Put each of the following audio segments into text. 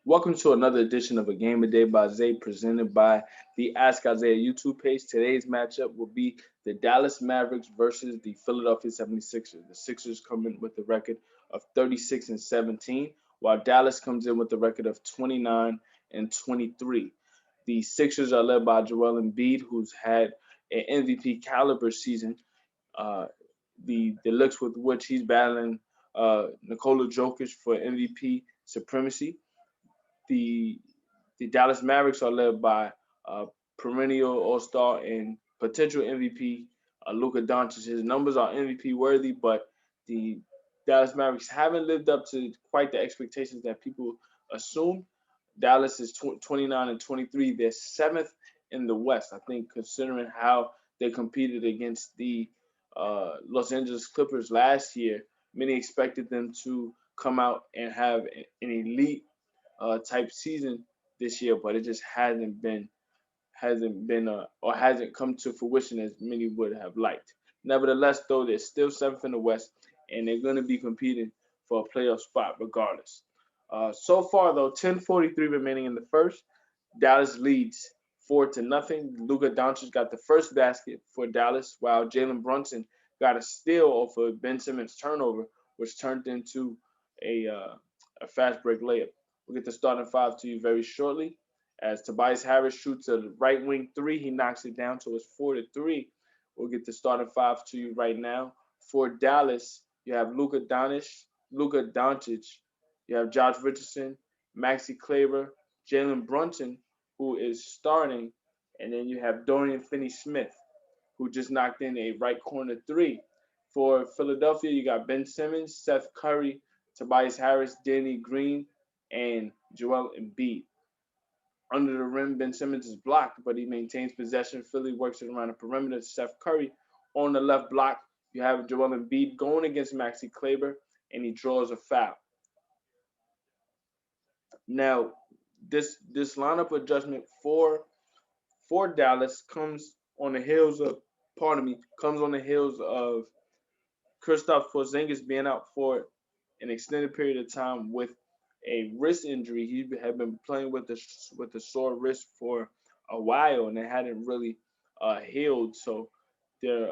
Welcome to another edition of A Game a Day by Zay, presented by the Ask Isaiah YouTube page. Today's matchup will be the Dallas Mavericks versus the Philadelphia 76ers. The Sixers come in with a record of 36 and 17, while Dallas comes in with a record of 29 and 23. The Sixers are led by Joel Embiid, who's had an MVP caliber season. Uh, the looks with which he's battling Nikola Jokic for MVP supremacy. The the Dallas Mavericks are led by uh, perennial All Star and potential MVP Luka Doncic. His numbers are MVP worthy, but the Dallas Mavericks haven't lived up to quite the expectations that people assumed. Dallas is 29 and 23. They're seventh in the West. I think considering how they competed against the Los Angeles Clippers last year, many expected them to come out and have an elite type season this year, but it just hasn't been or hasn't come to fruition as many would have liked. Nevertheless, though, they're still seventh in the West, and they're going to be competing for a playoff spot regardless. So far, though, 10:43 remaining in the first. Dallas leads 4-0. Luka Doncic got the first basket for Dallas, while Jalen Brunson got a steal off of Ben Simmons' turnover, which turned into a uh, a fast break layup. We'll get the starting five to you very shortly. As Tobias Harris shoots a right wing three, he knocks it down, so it's 4-3. We'll get the starting five to you right now. For Dallas, you have Luka Doncic, you have Josh Richardson, Maxi Kleber, Jalen Brunson, who is starting, and then you have Dorian Finney-Smith, who just knocked in a right corner three. For Philadelphia, you got Ben Simmons, Seth Curry, Tobias Harris, Danny Green, and Joel Embiid. Under the rim, Ben Simmons is blocked, but he maintains possession. Philly works it around the perimeter. Seth Curry on the left block. You have Joel Embiid going against Maxi Kleber, and he draws a foul. Now, this lineup adjustment for Dallas comes on the heels of, pardon me, comes on the heels of Kristaps Porzingis being out for an extended period of time with a wrist injury. He had been playing with a sore wrist for a while, and it hadn't really healed. So they're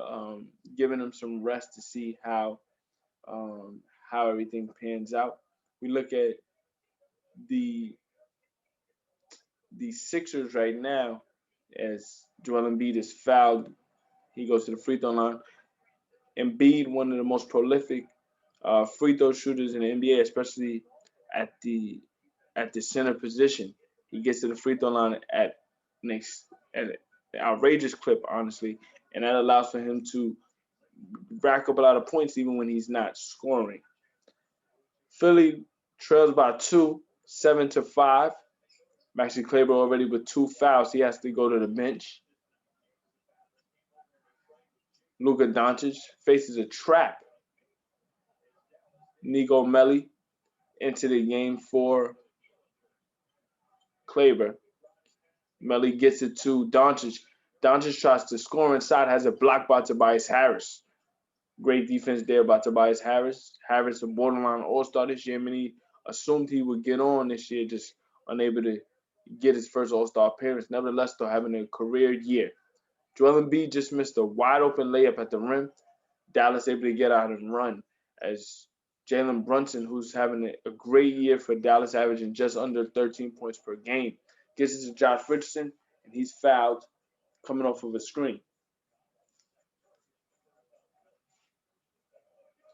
giving him some rest to see um, how everything pans out. We look at the the Sixers right now as Joel Embiid is fouled. He goes to the free throw line. Embiid, one of the most prolific free throw shooters in the NBA, especially at the at the center position. He gets to the free throw line next at an outrageous clip, honestly, and that allows for him to rack up a lot of points even when he's not scoring. Philly trails by two, 7-5. Maxi Kleber already with two fouls. He has to go to the bench. Luka Doncic faces a trap. Nico Melli into the game for Kleber. Melly gets it to Doncic. Doncic tries to score inside, has it blocked by Tobias Harris. Great defense there by Tobias Harris. Harris, a borderline All Star this year. Many assumed he would get on this year, just unable to get his first All Star appearance. Nevertheless, though, having a career year. Joel Embiid just missed a wide open layup at the rim. Dallas able to get out and run as Jalen Brunson, who's having a great year for Dallas, averaging just under 13 points per game, gets it to Josh Richardson, and he's fouled coming off of a screen.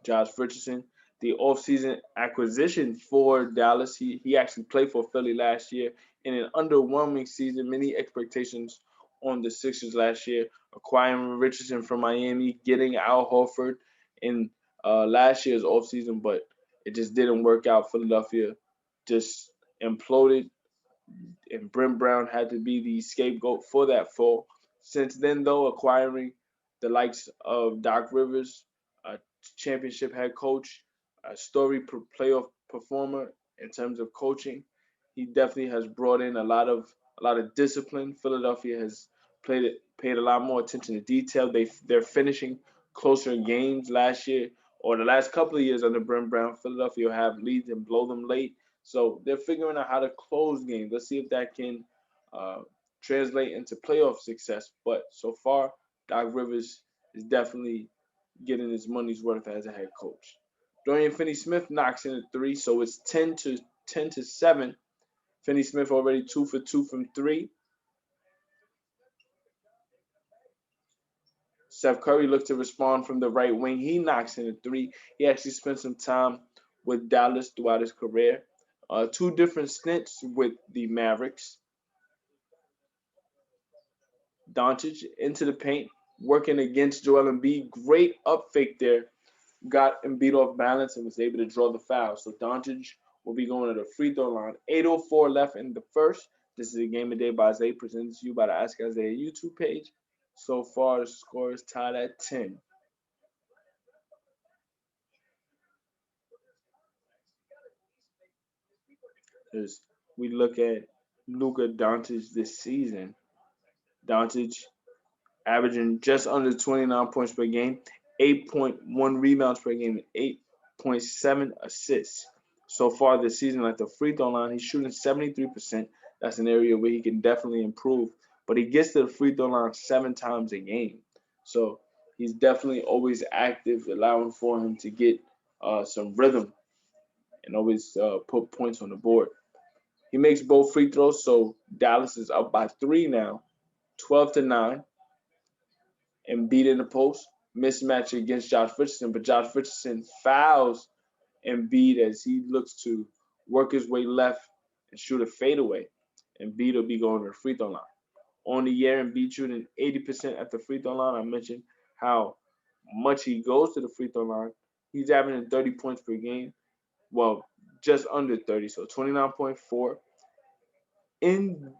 Josh Richardson, the offseason acquisition for Dallas. He actually played for Philly last year in an underwhelming season. Many expectations on the Sixers last year. Acquiring Richardson from Miami, getting Al Horford in last year's offseason, but it just didn't work out. Philadelphia just imploded, and Brent Brown had to be the scapegoat for that fall. Since then, though, acquiring the likes of Doc Rivers, a championship head coach, a playoff performer in terms of coaching, he definitely has brought in a lot of discipline. Philadelphia has paid a lot more attention to detail. They're finishing closer games last year or the last couple of years under Brent Brown. Philadelphia will have leads and blow them late. So they're figuring out how to close games. Let's see if that can uh, translate into playoff success. But so far, Doc Rivers is definitely getting his money's worth as a head coach. Dorian Finney-Smith knocks in a three, so it's 10-7. Finney-Smith already 2 for 2 from three. Steph Curry looks to respond from the right wing. He knocks in a three. He actually spent some time with Dallas throughout his career. Two different stints with the Mavericks. Doncic into the paint, working against Joel Embiid. Great up fake there. Got Embiid off balance and was able to draw the foul. So Doncic will be going to the free throw line. 8:04 left in the first. This is a Game of Day by Isaiah, presented to you by the Ask Isaiah YouTube page. So far, the score is tied at 10. As we look at Luka Doncic this season, Doncic averaging just under 29 points per game, 8.1 rebounds per game, and 8.7 assists. So far this season at the free throw line, he's shooting 73%. That's an area where he can definitely improve. But he gets to the free throw line 7 times a game. So he's definitely always active, allowing for him to get some rhythm and always put points on the board. He makes both free throws, so Dallas is up by 3 now, 12-9. Embiid in the post, mismatch against Josh Richardson, but Josh Richardson fouls Embiid as he looks to work his way left and shoot a fadeaway. Embiid will be going to the free throw line. On the year, Embiid shooting 80% at the free throw line. I mentioned how much he goes to the free throw line. He's averaging 30 points per game. Well, just under 30, so 29.4. In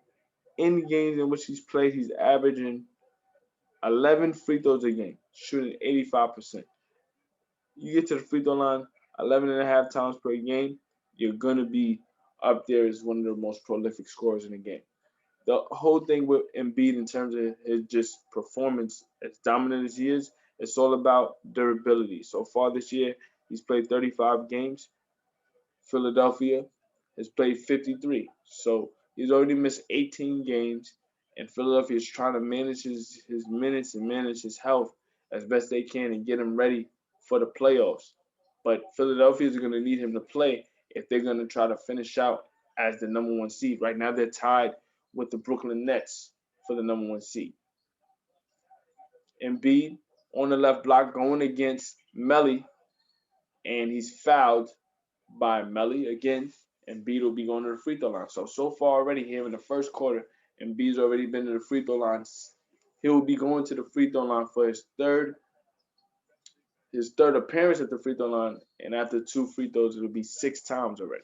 in games in which he's played, he's averaging 11 free throws a game, shooting 85%. You get to the free throw line 11 and a half times per game, you're going to be up there as one of the most prolific scorers in the game. The whole thing with Embiid in terms of his just performance, as dominant as he is, it's all about durability. So far this year, he's played 35 games. Philadelphia has played 53. So he's already missed 18 games, and Philadelphia is trying to manage his minutes and manage his health as best they can and get him ready for the playoffs. But Philadelphia is going to need him to play if they're going to try to finish out as the number one seed. Right now, they're tied with the Brooklyn Nets for the number one seed. Embiid on the left block going against Melly, and he's fouled by Melly again, and Embiid will be going to the free throw line. So far already here in the first quarter, Embiid's already been to the free throw line. He will be going to the free throw line for his third appearance at the free throw line, and after 2 free throws, it'll be 6 times already.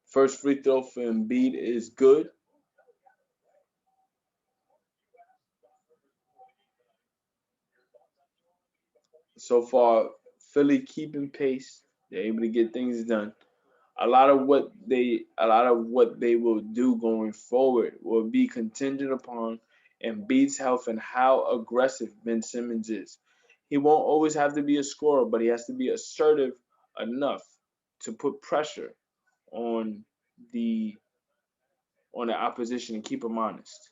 First free throw for Embiid is good. So far, Philly keeping pace. They're able to get things done. A lot of what they will do going forward will be contingent upon Embiid's health and how aggressive Ben Simmons is. He won't always have to be a scorer, but he has to be assertive enough to put pressure on the on the opposition and keep them honest.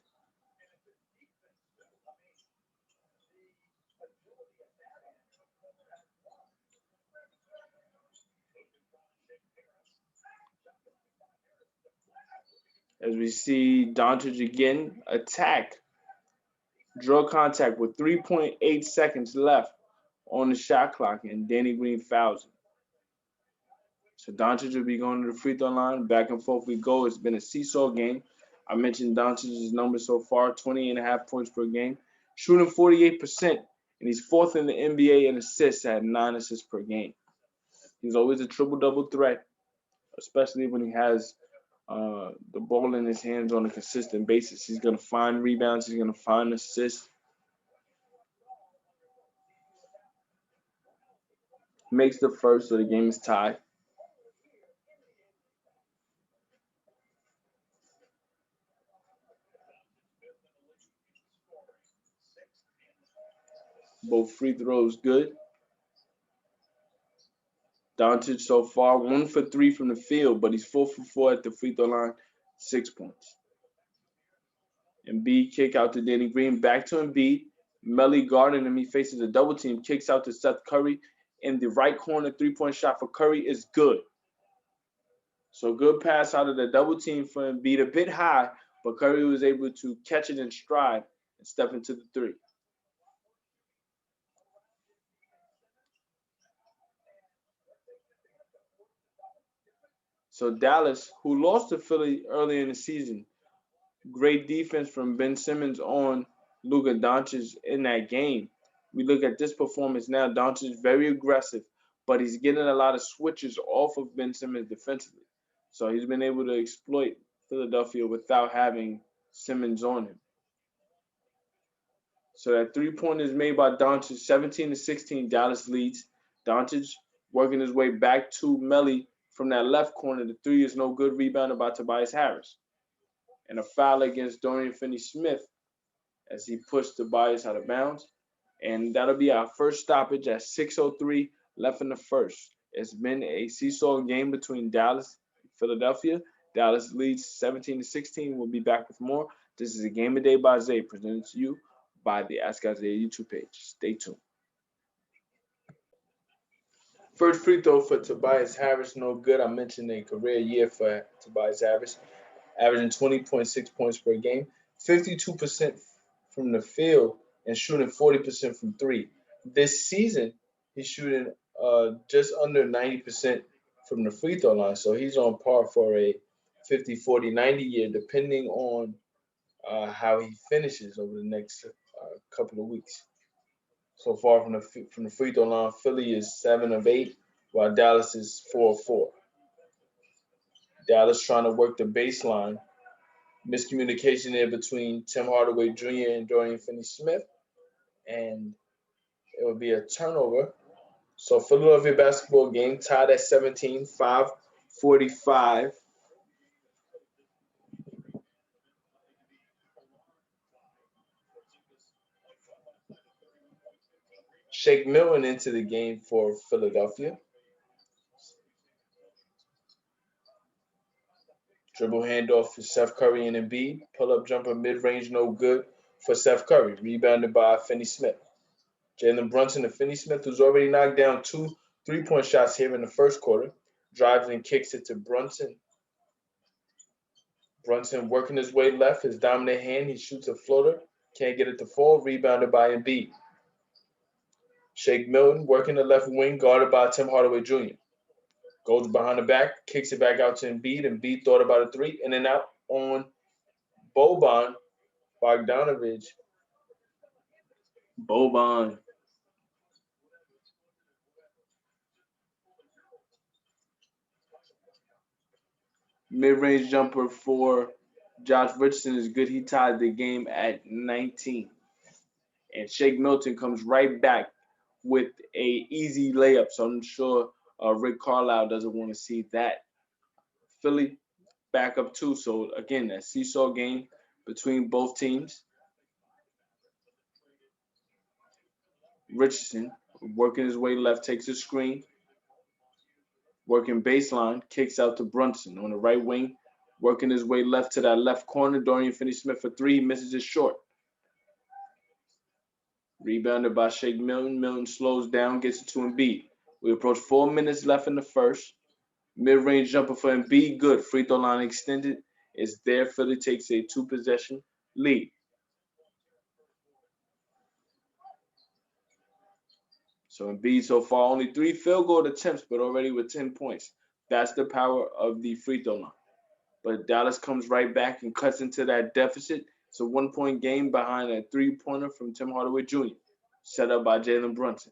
As we see Doncic again attack, draw contact with 3.8 seconds left on the shot clock, and Danny Green fouls him. So Doncic will be going to the free throw line. Back and forth we go. It's been a seesaw game. I mentioned Doncic's numbers so far, 20 and a half points per game, shooting 48%, and he's fourth in the NBA in assists at 9 assists per game. He's always a triple-double threat, especially when he has the ball in his hands on a consistent basis. He's going to find rebounds. He's going to find assists. Makes the first, so the game is tied. Both free throws good. Doncic so far 1 for 3 from the field, but he's 4 for 4 at the free throw line, 6 points. Embiid kick out to Danny Green, back to Embiid. Melly guarding him. He faces a double team, kicks out to Seth Curry in the right corner. 3-point shot for Curry is good. So good pass out of the double team for Embiid, a bit high, but Curry was able to catch it in stride and step into the three. So Dallas, who lost to Philly early in the season, great defense from Ben Simmons on Luka Doncic in that game. We look at this performance now. Doncic is very aggressive, but he's getting a lot of switches off of Ben Simmons defensively. So he's been able to exploit Philadelphia without having Simmons on him. So that 3-pointer is made by Doncic, 17-16. Dallas leads. Doncic working his way back to Melly from that left corner. The three is no good. Rebounded by Tobias Harris. And a foul against Dorian Finney-Smith as he pushed Tobias out of bounds. And that'll be our first stoppage at 6:03 left in the first. It's been a seesaw game between Dallas and Philadelphia. Dallas leads 17-16. We'll be back with more. This is a Game of Day by Zay, presented to you by the Ask Isaiah YouTube page. Stay tuned. First free throw for Tobias Harris, no good. I mentioned a career year for Tobias Harris, averaging 20.6 points per game, 52% from the field, and shooting 40% from three. This season, he's shooting just under 90% from the free throw line, so he's on par for a 50, 40, 90 year, depending on how he finishes over the next couple of weeks. So far from the free throw line, Philly is 7 of 8, while Dallas is 4 of 4. Dallas trying to work the baseline. Miscommunication there between Tim Hardaway Jr. and Dorian Finney-Smith, and it will be a turnover. So Philadelphia basketball game tied at 17, 5:45. Shake Milton into the game for Philadelphia. Dribble handoff for Seth Curry and Embiid. Pull-up jumper mid-range, no good for Seth Curry. Rebounded by Finney-Smith. Jalen Brunson and Finney-Smith, who's already knocked down 2 3-point shots here in the first quarter, drives and kicks it to Brunson. Brunson working his way left, his dominant hand. He shoots a floater. Can't get it to fall. Rebounded by Embiid. Shake Milton working the left wing, guarded by Tim Hardaway Jr. Goes behind the back, kicks it back out to Embiid. Embiid thought about a three, in and out on Boban Bogdanovic. Boban. Mid-range jumper for Josh Richardson is good. He tied the game at 19. And Shake Milton comes right back with a easy layup. So I'm sure Rick Carlisle doesn't want to see that. Philly back up 2. So again, that seesaw game between both teams. Richardson working his way left, takes a screen. Working baseline, kicks out to Brunson on the right wing. Working his way left to that left corner. Dorian Finney-Smith for 3, misses it short. Rebounded by Shake Milton. Milton slows down, gets it to Embiid. We approach 4 minutes left in the first. Mid-range jumper for Embiid, good. Free throw line extended. It's there. Philly takes a 2-possession lead. So Embiid so far only 3 field goal attempts, but already with 10 points. That's the power of the free throw line. But Dallas comes right back and cuts into that deficit. It's a 1-point game behind a 3-pointer from Tim Hardaway Jr., set up by Jalen Brunson.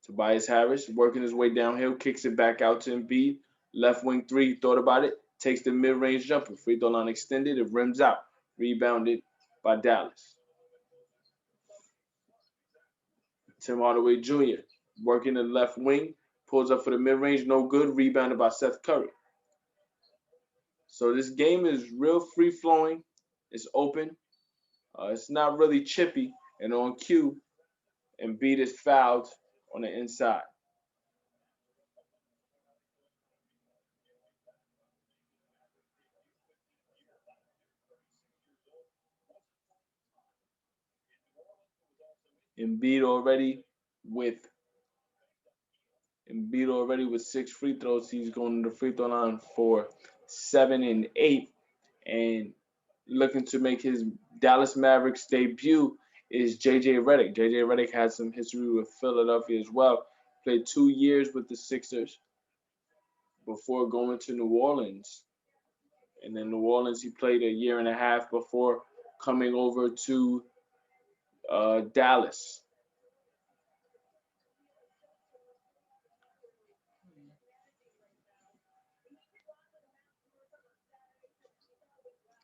Tobias Harris working his way downhill, kicks it back out to Embiid. Left wing 3, thought about it, takes the mid-range jumper. Free throw line extended, it rims out. Rebounded by Dallas. Tim Hardaway Jr. working the left wing, pulls up for the mid-range, no good. Rebounded by Seth Curry. So this game is real free-flowing. It's open. It's not really chippy, and on cue, Embiid is fouled on the inside. Embiid already with Embiid already with 6 free throws. He's going to the free throw line for 7 and 8, and looking to make his Dallas Mavericks debut is JJ Redick. JJ Redick has some history with Philadelphia as well. Played 2 years with the Sixers before going to New Orleans. And in New Orleans, he played a year and a half before coming over to Dallas.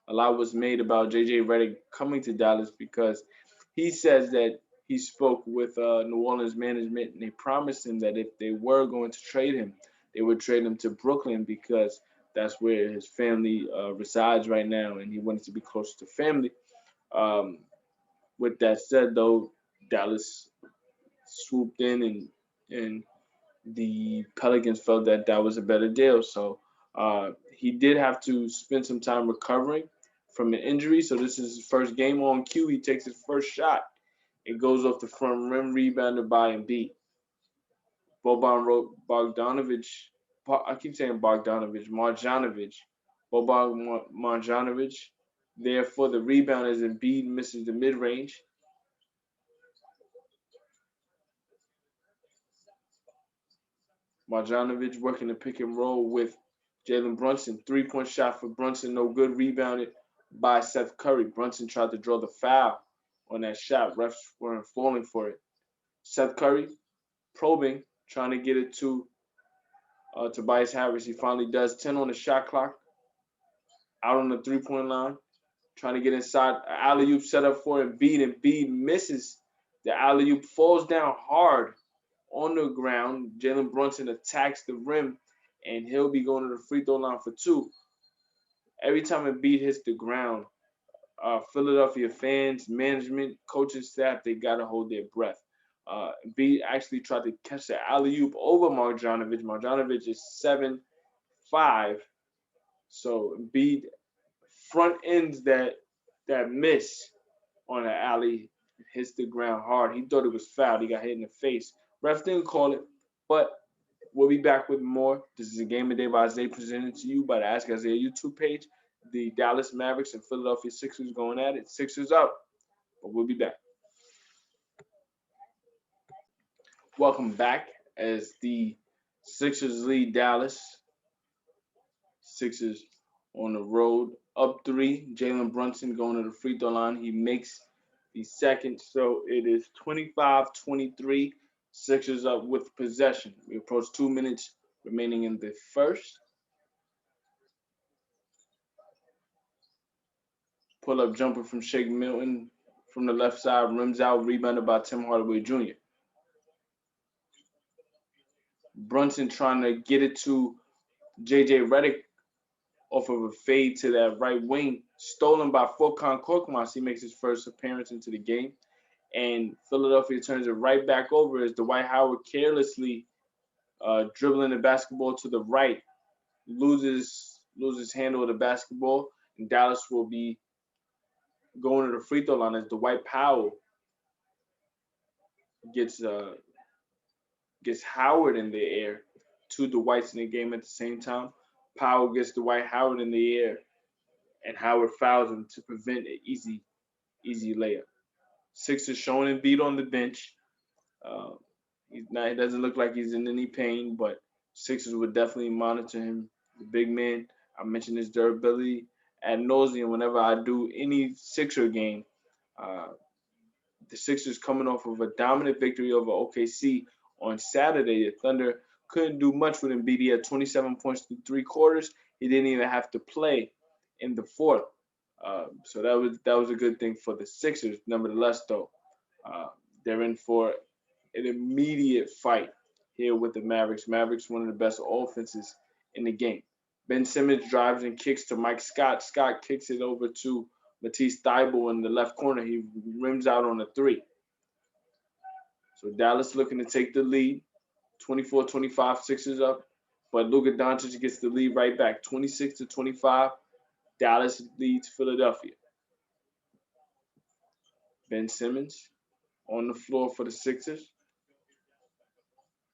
A lot was made about JJ Redick coming to Dallas because he says that he spoke with New Orleans management and they promised him that if they were going to trade him, they would trade him to Brooklyn because that's where his family resides right now, and he wanted to be close to family. Um, with that said, though, Dallas swooped in and the Pelicans felt that that was a better deal. So he did have to spend some time recovering from an injury. So this is his first game on cue. He takes his first shot. It goes off the front rim, rebounded by Embiid. Boban Bogdanovich. I keep saying Bogdanovich. Boban Marjanovic. There for the rebound as Embiid misses the mid range. Marjanovic working the pick and roll with Jalen Brunson. 3-point shot for Brunson, no good. Rebounded by Seth Curry. Brunson tried to draw the foul on that shot. Refs weren't falling for it. Seth Curry probing, trying to get it to Tobias Harris. He finally does. 10 on the shot clock. Out on the 3-point line. Trying to get inside. Alley oop set up for Embiid. Embiid misses. The alley oop falls down hard on the ground. Jalen Brunson attacks the rim, and he'll be going to the free throw line for 2. Every time Embiid hits the ground, Philadelphia fans, management, coaching staff, they got to hold their breath. Embiid actually tried to catch the alley oop over Marjanovic. Marjanovic is 7'5", so Embiid front ends that miss on the alley, hits the ground hard. He thought it was foul. He got hit in the face. Ref didn't call it, but we'll be back with more. This is a Game of Day by Isaiah presented to you by the Ask Isaiah YouTube page. The Dallas Mavericks and Philadelphia Sixers going at it. Sixers up, but we'll be back. Welcome back as the Sixers lead Dallas. Sixers on the road up 3. Jalen Brunson going to the free throw line. He makes the second, so it is 25-23. Sixers up with possession. We approach 2 minutes remaining in the first. Pull up jumper from Shake Milton from the left side, rims out, rebounded by Tim Hardaway Jr. Brunson trying to get it to JJ Redick off of a fade to that right wing, stolen by Furkan Korkmaz. He makes his first appearance into the game, and Philadelphia turns it right back over as Dwight Howard carelessly dribbling the basketball to the right, loses handle of the basketball, and Dallas will be going to the free throw line as Dwight Powell gets Howard in the air. 2 Dwights in the game at the same time. Powell gets Dwight Howard in the air, and Howard fouls him to prevent an easy layup. Sixers showing Embiid on the bench. Uh, he doesn't look like he's in any pain, but Sixers would definitely monitor him. The big man, I mentioned his durability ad nauseum whenever I do any Sixer game. Uh, the Sixers coming off of a dominant victory over OKC on Saturday. The Thunder couldn't do much with Embiid. He had 27 points through 3 quarters. He didn't even have to play in the fourth. So that was a good thing for the Sixers. Nevertheless, though, they're in for an immediate fight here with the Mavericks. Mavericks, one of the best offenses in the game. Ben Simmons drives and kicks to Mike Scott. Scott kicks it over to Matisse Thybulle in the left corner. He rims out on a 3. So Dallas looking to take the lead. 24-25, Sixers up. But Luka Doncic gets the lead right back. 26-25, Dallas leads Philadelphia. Ben Simmons on the floor for the Sixers.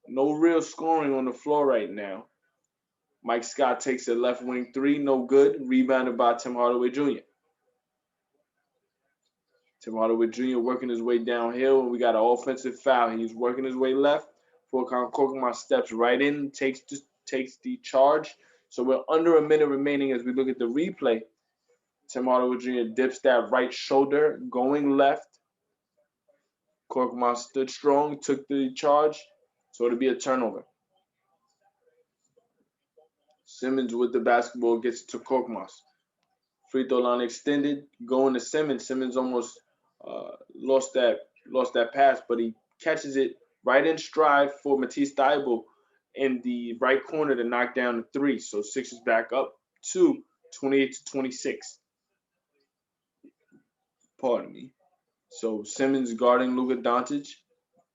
No real scoring on the floor right now. Mike Scott takes a left wing 3, no good. Rebounded by Tim Hardaway Jr. Tim Hardaway Jr. working his way downhill, and we got an offensive foul. He's working his way left. Furkan Korkmaz steps right in, takes the charge. So we're under a minute remaining as we look at the replay. Tim Hardaway Jr. dips that right shoulder, going left. Korkmaz stood strong, took the charge, so it'll be a turnover. Simmons with the basketball gets to Korkmaz. Free throw line extended, going to Simmons. Simmons almost lost that pass, but he catches it right in stride for Matisse Thybulle in the right corner to knock down the 3. So Sixers back up to 28-26. Pardon me. So Simmons guarding Luka Doncic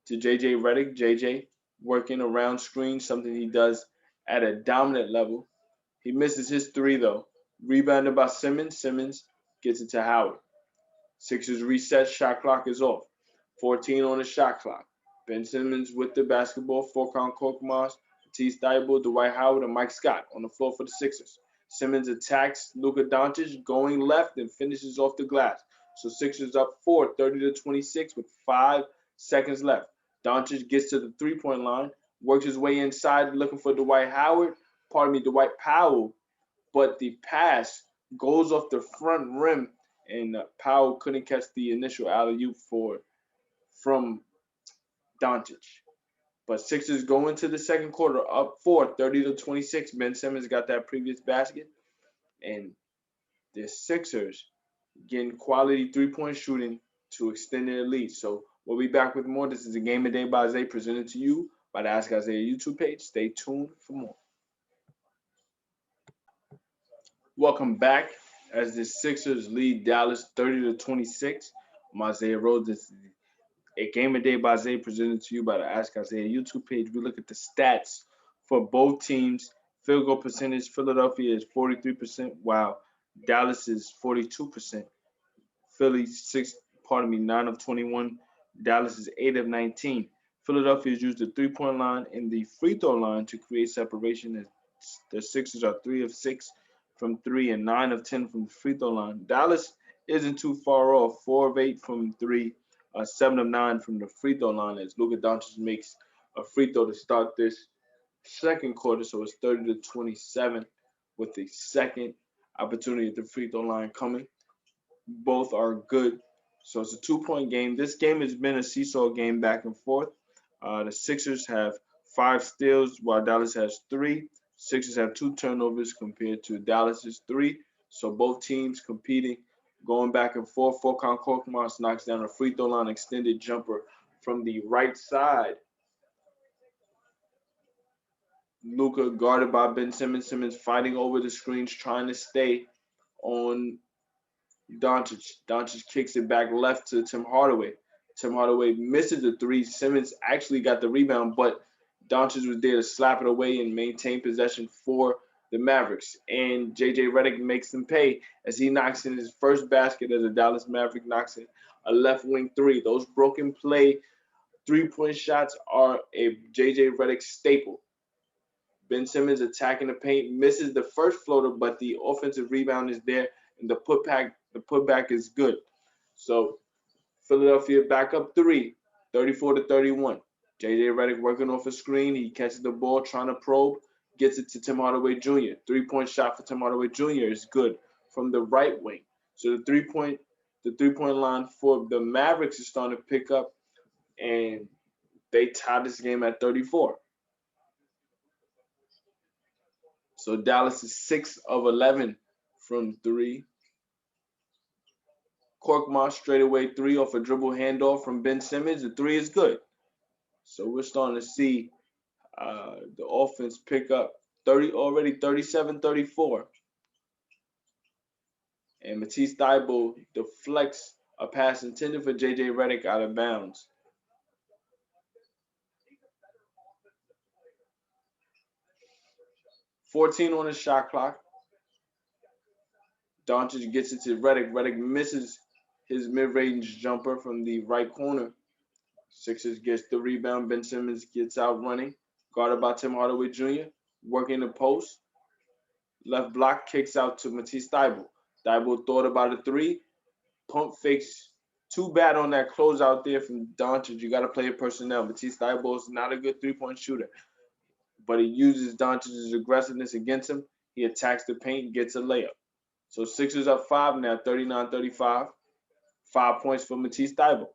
to JJ Redick. JJ working around screen, something he does at a dominant level. He misses his 3 though. Rebounded by Simmons. Simmons gets it to Howard. Sixers reset. Shot clock is off. 14 on the shot clock. Ben Simmons with the basketball. Furkan Korkmaz, Matisse Thybulle, Dwight Howard, and Mike Scott on the floor for the Sixers. Simmons attacks Luka Doncic going left and finishes off the glass. So Sixers up 4, 30-26 with 5 seconds left. Doncic gets to the 3-point line, works his way inside looking for Dwight Powell, but the pass goes off the front rim, and Powell couldn't catch the initial alley-oop from Doncic. But Sixers go into the second quarter up 4, 30-26. Ben Simmons got that previous basket, and the Sixers getting quality 3-point shooting to extend their lead. So we'll be back with more. This is a Game of Day by Zay presented to you by the Ask Isaiah YouTube page. Stay tuned for more. Welcome back as the Sixers lead Dallas 30-26. I'm Isaiah Rhodes. This is a Game of Day by Zay presented to you by the Ask Isaiah YouTube page. We look at the stats for both teams. Field goal percentage, Philadelphia is 43%, while Dallas is 42%. Philly 9 of 21. Dallas is 8 of 19. Philadelphia has used the 3-point line and the free throw line to create separation. The Sixers are 3 of 6 from 3 and 9 of 10 from the free throw line. Dallas isn't too far off, 4 of 8 from 3, 7 of 9 from the free throw line as Luka Doncic makes a free throw to start this second quarter. So it's 30-27 with the second opportunity at the free throw line coming. Both are good. So it's a 2-point game. This game has been a seesaw game back and forth. The Sixers have 5 steals while Dallas has 3. Sixers have 2 turnovers compared to Dallas's 3. So both teams competing, going back and forth. Furkan Korkmaz knocks down a free throw line extended jumper from the right side. Luka guarded by Ben Simmons. Simmons fighting over the screens, trying to stay on Doncic. Doncic kicks it back left to Tim Hardaway. Tim Hardaway misses the 3. Simmons actually got the rebound, but Doncic was there to slap it away and maintain possession for the Mavericks. And JJ Redick makes them pay as he knocks in his first basket as a Dallas Maverick knocks in a left wing 3. Those broken play 3-point shots are a JJ Redick staple. Ben Simmons attacking the paint, misses the first floater, but the offensive rebound is there, and the putback is good. So Philadelphia back up 3, 34-31. JJ Redick working off a screen. He catches the ball, trying to probe, gets it to Tim Hardaway Jr. 3-point shot for Tim Hardaway Jr. is good from the right wing. So the three-point line for the Mavericks is starting to pick up, and they tie this game at 34. So Dallas is 6 of 11 from 3. Korkmaz straightaway 3 off a dribble handoff from Ben Simmons. The 3 is good. So we're starting to see the offense pick up 37-34. and Matisse Thybulle deflects a pass intended for J.J. Redick out of bounds. .14 on the shot clock. Doncic gets it to Redick. Redick misses his mid-range jumper from the right corner. Sixers gets the rebound. Ben Simmons gets out running. Guarded by Tim Hardaway Jr. Working the post. Left block kicks out to Matisse Thybulle. Thybulle thought about a three. Pump fakes. Too bad on that closeout there from Doncic. You got to play your personnel. Matisse Thybulle is not a good three-point shooter, but he uses Doncic's aggressiveness against him. He attacks the paint, gets a layup. So Sixers up 5 now, 39-35. 5 points for Matisse Thybulle.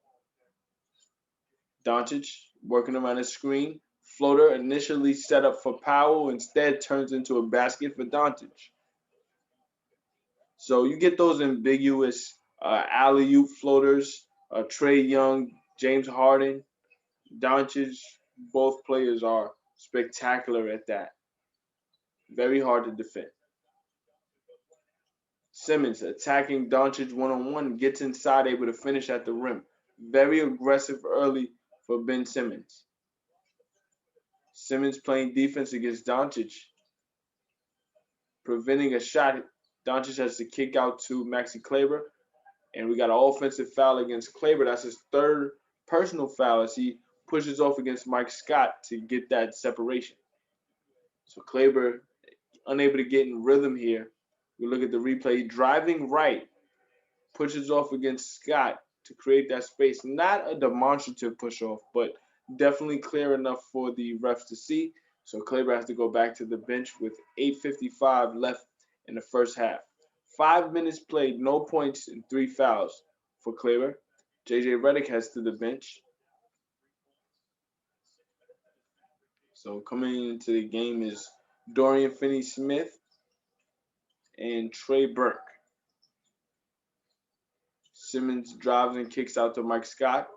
Doncic working around the screen. Floater initially set up for Powell, instead turns into a basket for Doncic. So you get those ambiguous alley-oop floaters. Trae Young, James Harden, Doncic, both players are spectacular at that. Very hard to defend. Simmons attacking Doncic one-on-one, gets inside, able to finish at the rim. Very aggressive early for Ben Simmons. Simmons playing defense against Doncic, preventing a shot. Doncic has to kick out to Maxi Kleber, and we got an offensive foul against Kleber. That's his third personal foul as he pushes off against Mike Scott to get that separation. So Kleber unable to get in rhythm here. We look at the replay, driving right, pushes off against Scott to create that space. Not a demonstrative push off, but definitely clear enough for the refs to see. So Kleber has to go back to the bench with 8:55 left in the first half. 5 minutes played, no points and 3 fouls for Kleber. J.J. Redick heads to the bench. So coming into the game is Dorian Finney-Smith and Trey Burke. Simmons drives and kicks out to Mike Scott.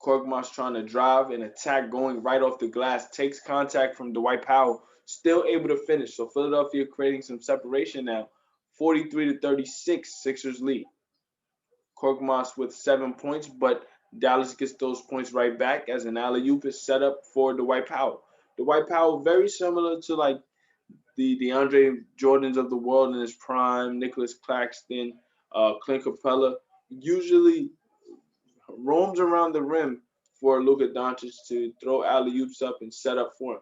Korkmaz trying to drive and attack, going right off the glass, takes contact from Dwight Powell, still able to finish. So Philadelphia creating some separation now. 43-36, Sixers lead. Korkmaz with 7 points, but Dallas gets those points right back as an alley-oop is set up for Dwight Powell. Dwight Powell, very similar to like the DeAndre Jordans of the world in his prime, Nicholas Claxton, Clint Capella, usually roams around the rim for Luka Doncic to throw alley-oops up and set up for him.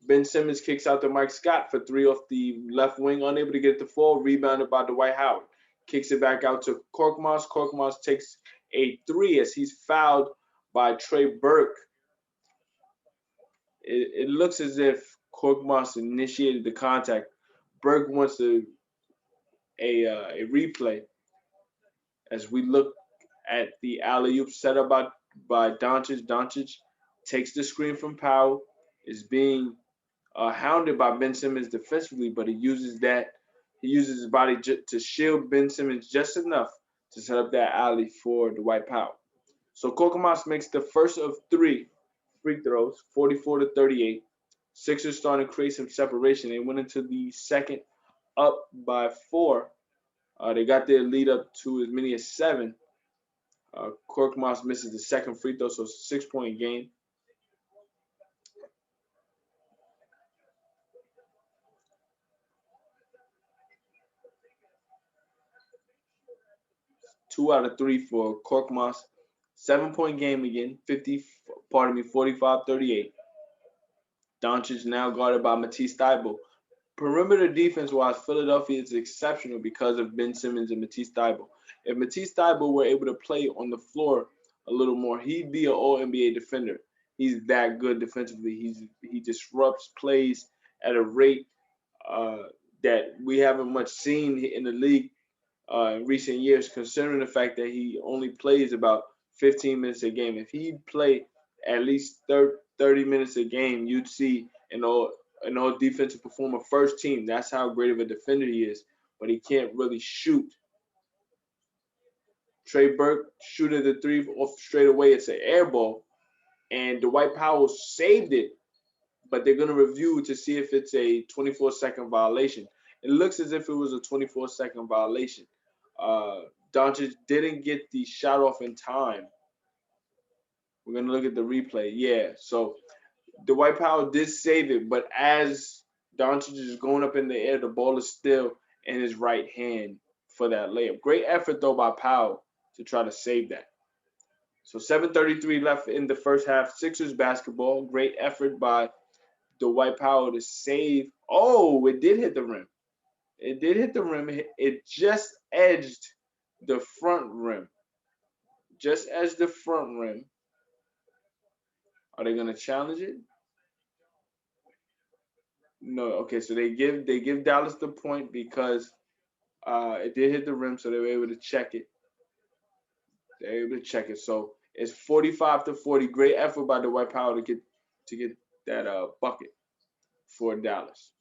Ben Simmons kicks out to Mike Scott for 3 off the left wing, unable to get the fall, rebounded by Dwight Howard. Kicks it back out to Korkmaz. Korkmaz takes a 3 as he's fouled by Trey Burke. It looks as if Korkmaz initiated the contact. Burke wants a replay as we look at the alley-oop set up by Doncic. Doncic takes the screen from Powell, is being hounded by Ben Simmons defensively, but he uses his body to shield Ben Simmons just enough to set up that alley for Dwight Powell. So Korkmaz makes the first of 3 free throws, 44-38. Sixers starting to create some separation. They went into the second up by 4. They got their lead up to as many as 7. Korkmaz misses the second free throw, so it's a 6-point game. Two out of 3 for Korkmaz. 7-point game again, 45-38. Doncic now guarded by Matisse Thybulle. Perimeter defense-wise, Philadelphia is exceptional because of Ben Simmons and Matisse Thybulle. If Matisse Thybulle were able to play on the floor a little more, he'd be an All-NBA defender. He's that good defensively. He disrupts plays at a rate that we haven't much seen in the league in recent years, considering the fact that he only plays about 15 minutes a game. If he played at least 30 minutes a game, you'd see an all defensive performer, first team. That's how great of a defender he is, but he can't really shoot. Trey Burke shooting the 3 off straight away. It's an air ball, and Dwight Powell saved it, but they're going to review to see if it's a 24-second violation. It looks as if it was a 24-second violation. Doncic didn't get the shot off in time. We're gonna look at the replay. Yeah, so Dwight Powell did save it, but as Doncic is going up in the air, the ball is still in his right hand for that layup. Great effort though by Powell to try to save that. So 7:33 left in the first half. Sixers basketball. Great effort by Dwight Powell to save. Oh, it did hit the rim. It did hit the rim. It just edged the front rim. Just edged the front rim. Are they gonna challenge it? No. Okay, so they give Dallas the point because it did hit the rim, so they were able to check it. They were able to check it. So it's 45-40. Great effort by Dwight Powell to get that bucket for Dallas.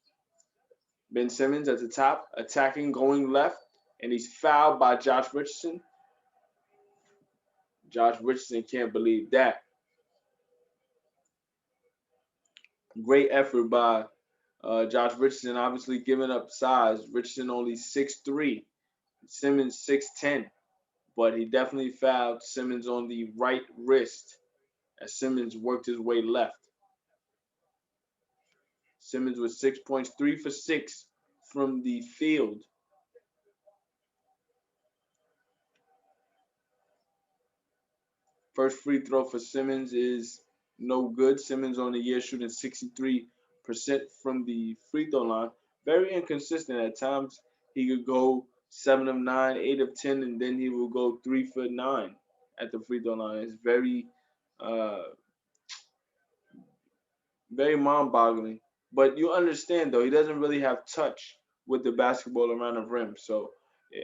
Ben Simmons at the top, attacking, going left, and he's fouled by Josh Richardson. Josh Richardson can't believe that. Great effort by Josh Richardson, obviously giving up size. Richardson only 6'3", Simmons 6'10", but he definitely fouled Simmons on the right wrist as Simmons worked his way left. Simmons was 6 points, 3 for 6 from the field. First free throw for Simmons is no good. Simmons on the year shooting 63% from the free throw line. Very inconsistent at times. He could go 7 of 9, 8 of 10, and then he will go 3 for 9 at the free throw line. It's very mind-boggling. But you understand, though, he doesn't really have touch with the basketball around the rim. So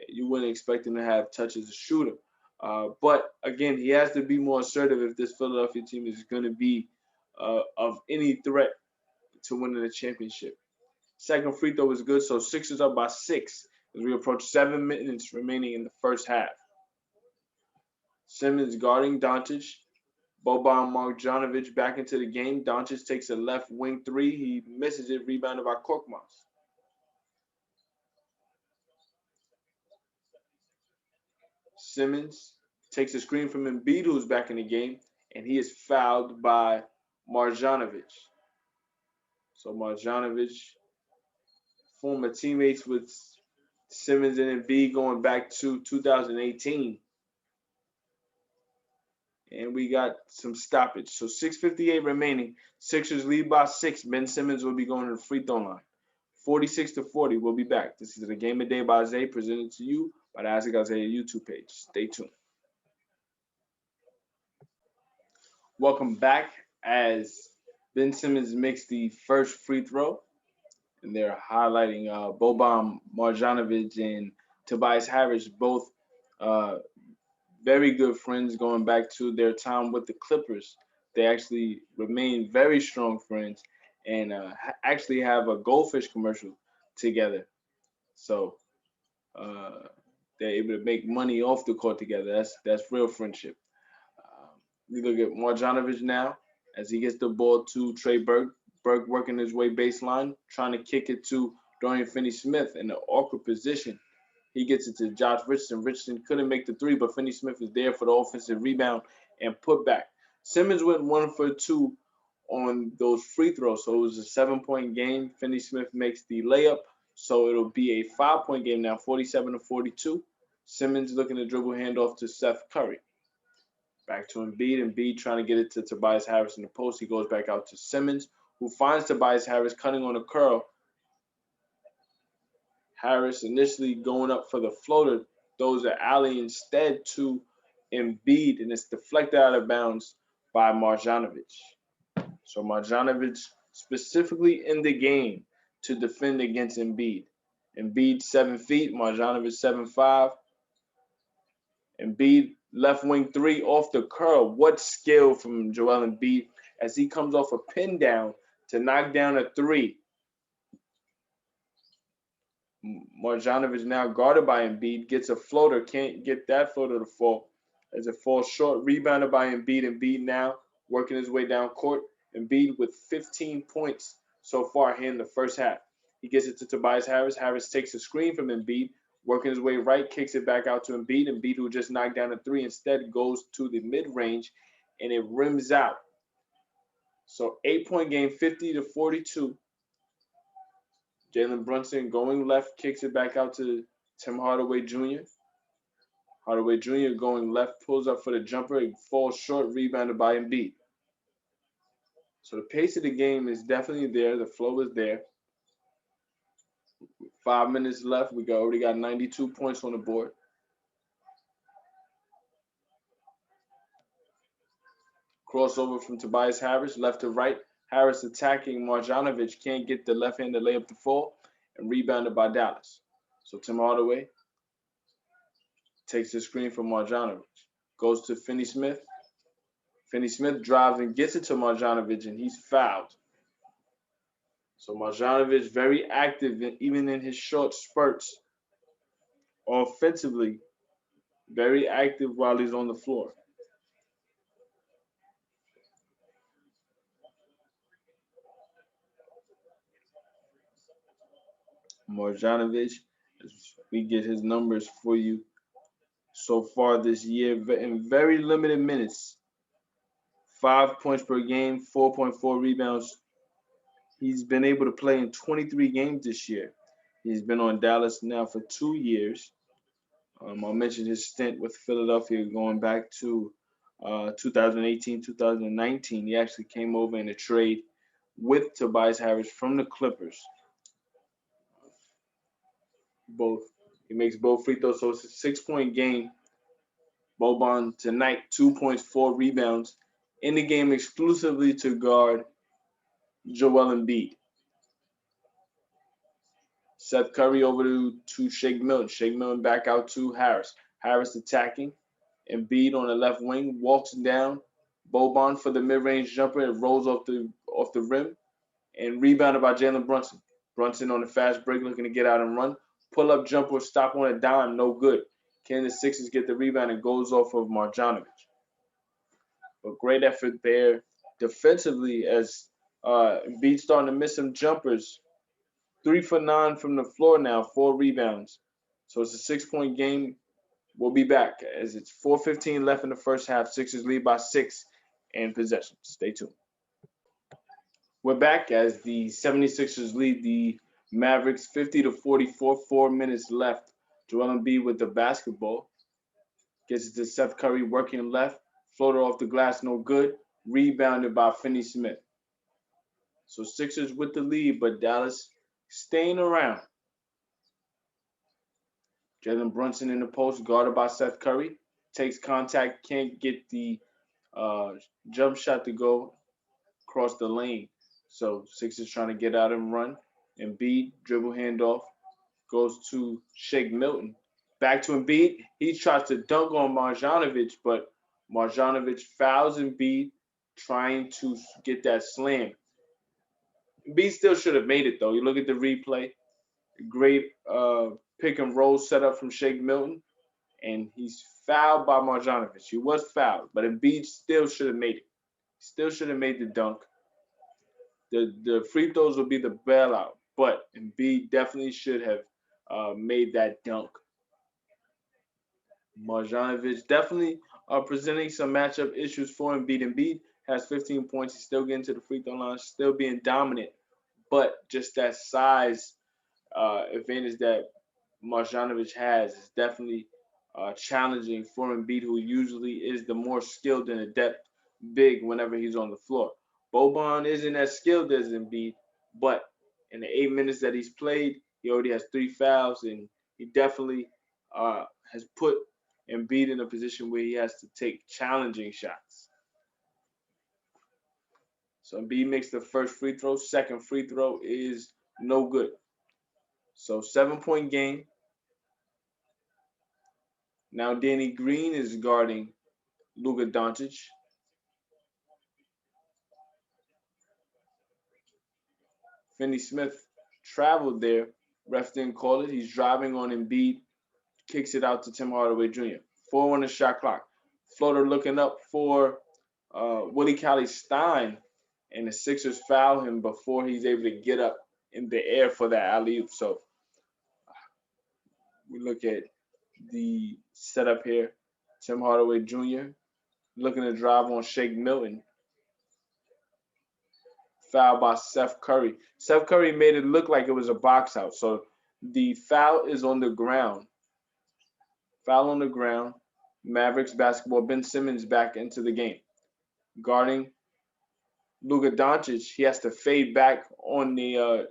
you wouldn't expect him to have touch as a shooter. But, again, he has to be more assertive if this Philadelphia team is going to be of any threat to winning the championship. Second free throw was good, so Sixers up by 6 as we approach 7 minutes remaining in the first half. Simmons guarding Doncic. Boban Marjanovic back into the game. Doncic takes a left wing three. He misses it, rebounded by Korkmaz. Simmons takes a screen from Embiid, who's back in the game, and he is fouled by Marjanovic. So Marjanovic, former teammates with Simmons and Embiid going back to 2018. And we got some stoppage. So 6:58 remaining. Sixers lead by 6. Ben Simmons will be going to the free throw line. 46-40. We'll be back. This is the Game of Day by Isaiah, presented to you by the Isaac Isaiah YouTube page. Stay tuned. Welcome back as Ben Simmons makes the first free throw. And they're highlighting Boban Marjanovic and Tobias Harris, both very good friends going back to their time with the Clippers. They actually remain very strong friends and actually have a goldfish commercial together. So they're able to make money off the court together. That's real friendship. We look at Marjanovic now as he gets the ball to Trey Burke. Burke working his way baseline, trying to kick it to Dorian Finney-Smith in an awkward position. He gets it to Josh Richardson. Richardson couldn't make the three, but Finney-Smith is there for the offensive rebound and put back. Simmons went 1 for 2 on those free throws, so it was a 7-point game. Finney-Smith makes the layup, so it'll be a 5-point game now, 47-42. Simmons looking to dribble handoff to Seth Curry. Back to Embiid. Embiid trying to get it to Tobias Harris in the post. He goes back out to Simmons, who finds Tobias Harris cutting on a curl. Harris initially going up for the floater, throws an alley instead to Embiid, and it's deflected out of bounds by Marjanovic. So Marjanovic specifically in the game to defend against Embiid. Embiid 7 feet, Marjanovic 7'5". Embiid left wing three off the curl. What skill from Joel Embiid as he comes off a pin down to knock down a three. Marjanovic now guarded by Embiid, gets a floater, can't get that floater to fall. As it falls short, rebounded by Embiid. Embiid now working his way down court. Embiid with 15 points so far here in the first half. He gets it to Tobias Harris. Harris takes a screen from Embiid, working his way right, kicks it back out to Embiid. Embiid, who just knocked down a three, instead goes to the mid-range, and it rims out. So 8-point game, 50-42. Jalen Brunson going left, kicks it back out to Tim Hardaway Jr. Hardaway Jr. going left, pulls up for the jumper. It falls short, rebounded by Embiid. So the pace of the game is definitely there. The flow is there. 5 minutes left. We already got 92 points on the board. Crossover from Tobias Harris, left to right. Harris attacking Marjanovic, can't get the left-handed layup to fall, and rebounded by Dallas. So Tim Hardaway takes the screen from Marjanovic, goes to Finney Smith. Finney Smith drives and gets it to Marjanovic, and he's fouled. So Marjanovic very active, even in his short spurts. Offensively, very active while he's on the floor. Marjanovic, we get his numbers for you so far this year in very limited minutes. 5 points per game, 4.4 rebounds. He's been able to play in 23 games this year. He's been on Dallas now for 2 years. I mentioned his stint with Philadelphia going back to 2018, 2019. He actually came over in a trade with Tobias Harris from the Clippers. He makes both free throws, so it's a 6-point game. Boban tonight, 2 points, 4 rebounds in the game exclusively to guard Joel Embiid. Seth Curry over to Shake Milton. Shake Milton back out to Harris. Harris attacking. Embiid on the left wing, walks down. Boban for the mid-range jumper. It rolls off the rim and rebounded by Jalen Brunson. Brunson on the fast break looking to get out and run. Pull-up jumper, stop on a dime, no good. Can the Sixers get the rebound and goes off of Marjanovic? But great effort there defensively as Embiid starting to miss some jumpers. 3 for 9 from the floor now, 4 rebounds. So it's a 6-point game. We'll be back as it's 4:15 left in the first half. Sixers lead by 6 in possession. Stay tuned. We're back as the 76ers lead the Mavericks 50-44, 4 minutes left. Joel Embiid with the basketball. Gets it to Seth Curry working left. Floater off the glass, no good. Rebounded by Finney Smith. So Sixers with the lead, but Dallas staying around. Jalen Brunson in the post, guarded by Seth Curry. Takes contact, can't get the jump shot to go across the lane. So Sixers trying to get out and run. Embiid, dribble handoff, goes to Shake Milton. Back to Embiid. He tries to dunk on Marjanovic, but Marjanovic fouls Embiid, trying to get that slam. Embiid still should have made it, though. You look at the replay. Great pick and roll setup from Shake Milton, and he's fouled by Marjanovic. He was fouled, but Embiid still should have made it. Still should have made the dunk. The free throws will be the bailout, but Embiid definitely should have made that dunk. Marjanovic definitely presenting some matchup issues for Embiid. Embiid has 15 points. He's still getting to the free throw line, still being dominant, but just that size advantage that Marjanovic has is definitely challenging for Embiid, who usually is the more skilled and adept big whenever he's on the floor. Boban isn't as skilled as Embiid, but in the 8 minutes that he's played, he already has 3 fouls, and he definitely has put Embiid in a position where he has to take challenging shots. So Embiid makes the first free throw. Second free throw is no good. So 7-point game. Now Danny Green is guarding Luka Doncic. Finney Smith traveled there. Ref didn't call it. He's driving on Embiid. Kicks it out to Tim Hardaway Jr. 4 on the shot clock. Floater looking up for Willie Cauley-Stein, and the Sixers foul him before he's able to get up in the air for that alley-oop. So we look at the setup here. Tim Hardaway Jr. looking to drive on Shake Milton. Foul by Seth Curry. Seth Curry made it look like it was a box out. So the foul is on the ground. Foul on the ground. Mavericks basketball. Ben Simmons back into the game. Guarding Luka Doncic. He has to fade back on the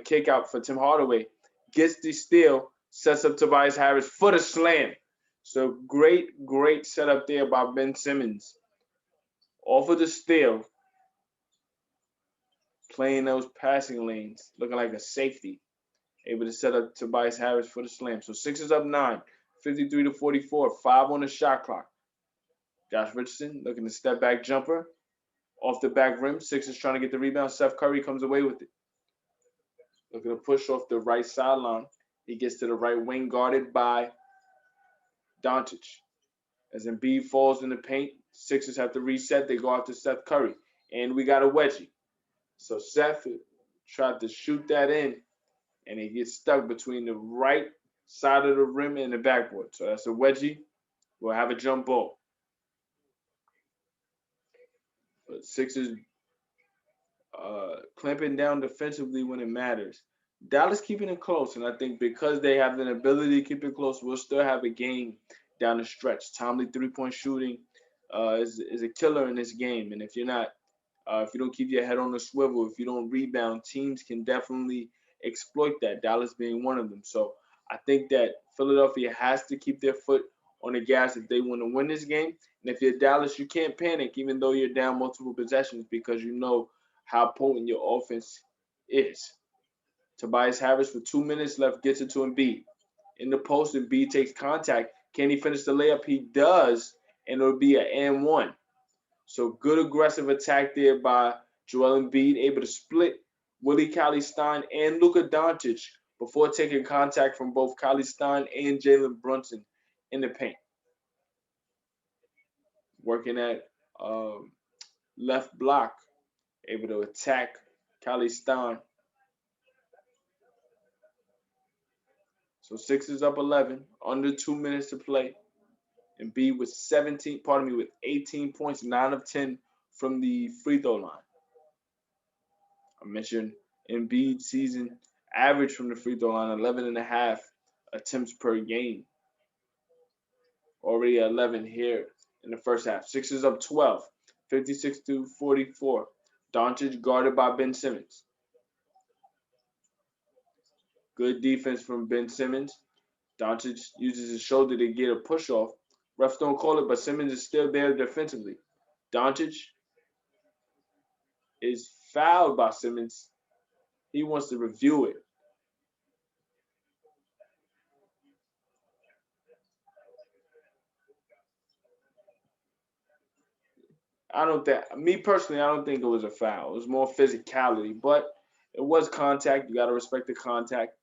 kick out for Tim Hardaway. Gets the steal. Sets up Tobias Harris for the slam. So great setup there by Ben Simmons. Off of the steal. Playing those passing lanes. Looking like a safety. Able to set up Tobias Harris for the slam. So Sixers up 9. 53-44. 5 on the shot clock. Josh Richardson looking to step back jumper. Off the back rim. Sixers trying to get the rebound. Seth Curry comes away with it. Looking to push off the right sideline. He gets to the right wing, guarded by Doncic. As Embiid falls in the paint, Sixers have to reset. They go after Seth Curry. And we got a wedgie. So Seth tried to shoot that in, and he gets stuck between the right side of the rim and the backboard. So that's a wedgie. We'll have a jump ball. But Sixers clamping down defensively when it matters. Dallas keeping it close, and I think because they have an ability to keep it close, we'll still have a game down the stretch. Timely three-point shooting is a killer in this game, and if you don't keep your head on the swivel, if you don't rebound, teams can definitely exploit that. Dallas being one of them. So I think that Philadelphia has to keep their foot on the gas if they want to win this game. And if you're Dallas, you can't panic even though you're down multiple possessions because you know how potent your offense is. Tobias Harris with 2 minutes left gets it to Embiid. In the post, Embiid takes contact. Can he finish the layup? He does, and it'll be an and one. So good aggressive attack there by Joel Embiid, able to split Willie Cauley-Stein and Luka Doncic before taking contact from both Cauley-Stein and Jalen Brunson in the paint. Working at left block, able to attack Cauley-Stein. So Sixers up 11, under 2 minutes to play. Embiid with 18 points, 9 of 10 from the free throw line. I mentioned Embiid's season average from the free throw line, 11.5 attempts per game. Already 11 here in the first half. Sixers up 12, 56-44. Doncic guarded by Ben Simmons. Good defense from Ben Simmons. Doncic uses his shoulder to get a push off. Refs don't call it, but Simmons is still there defensively. Doncic is fouled by Simmons. He wants to review it. Me personally, I don't think it was a foul. It was more physicality, but it was contact. You got to respect the contact.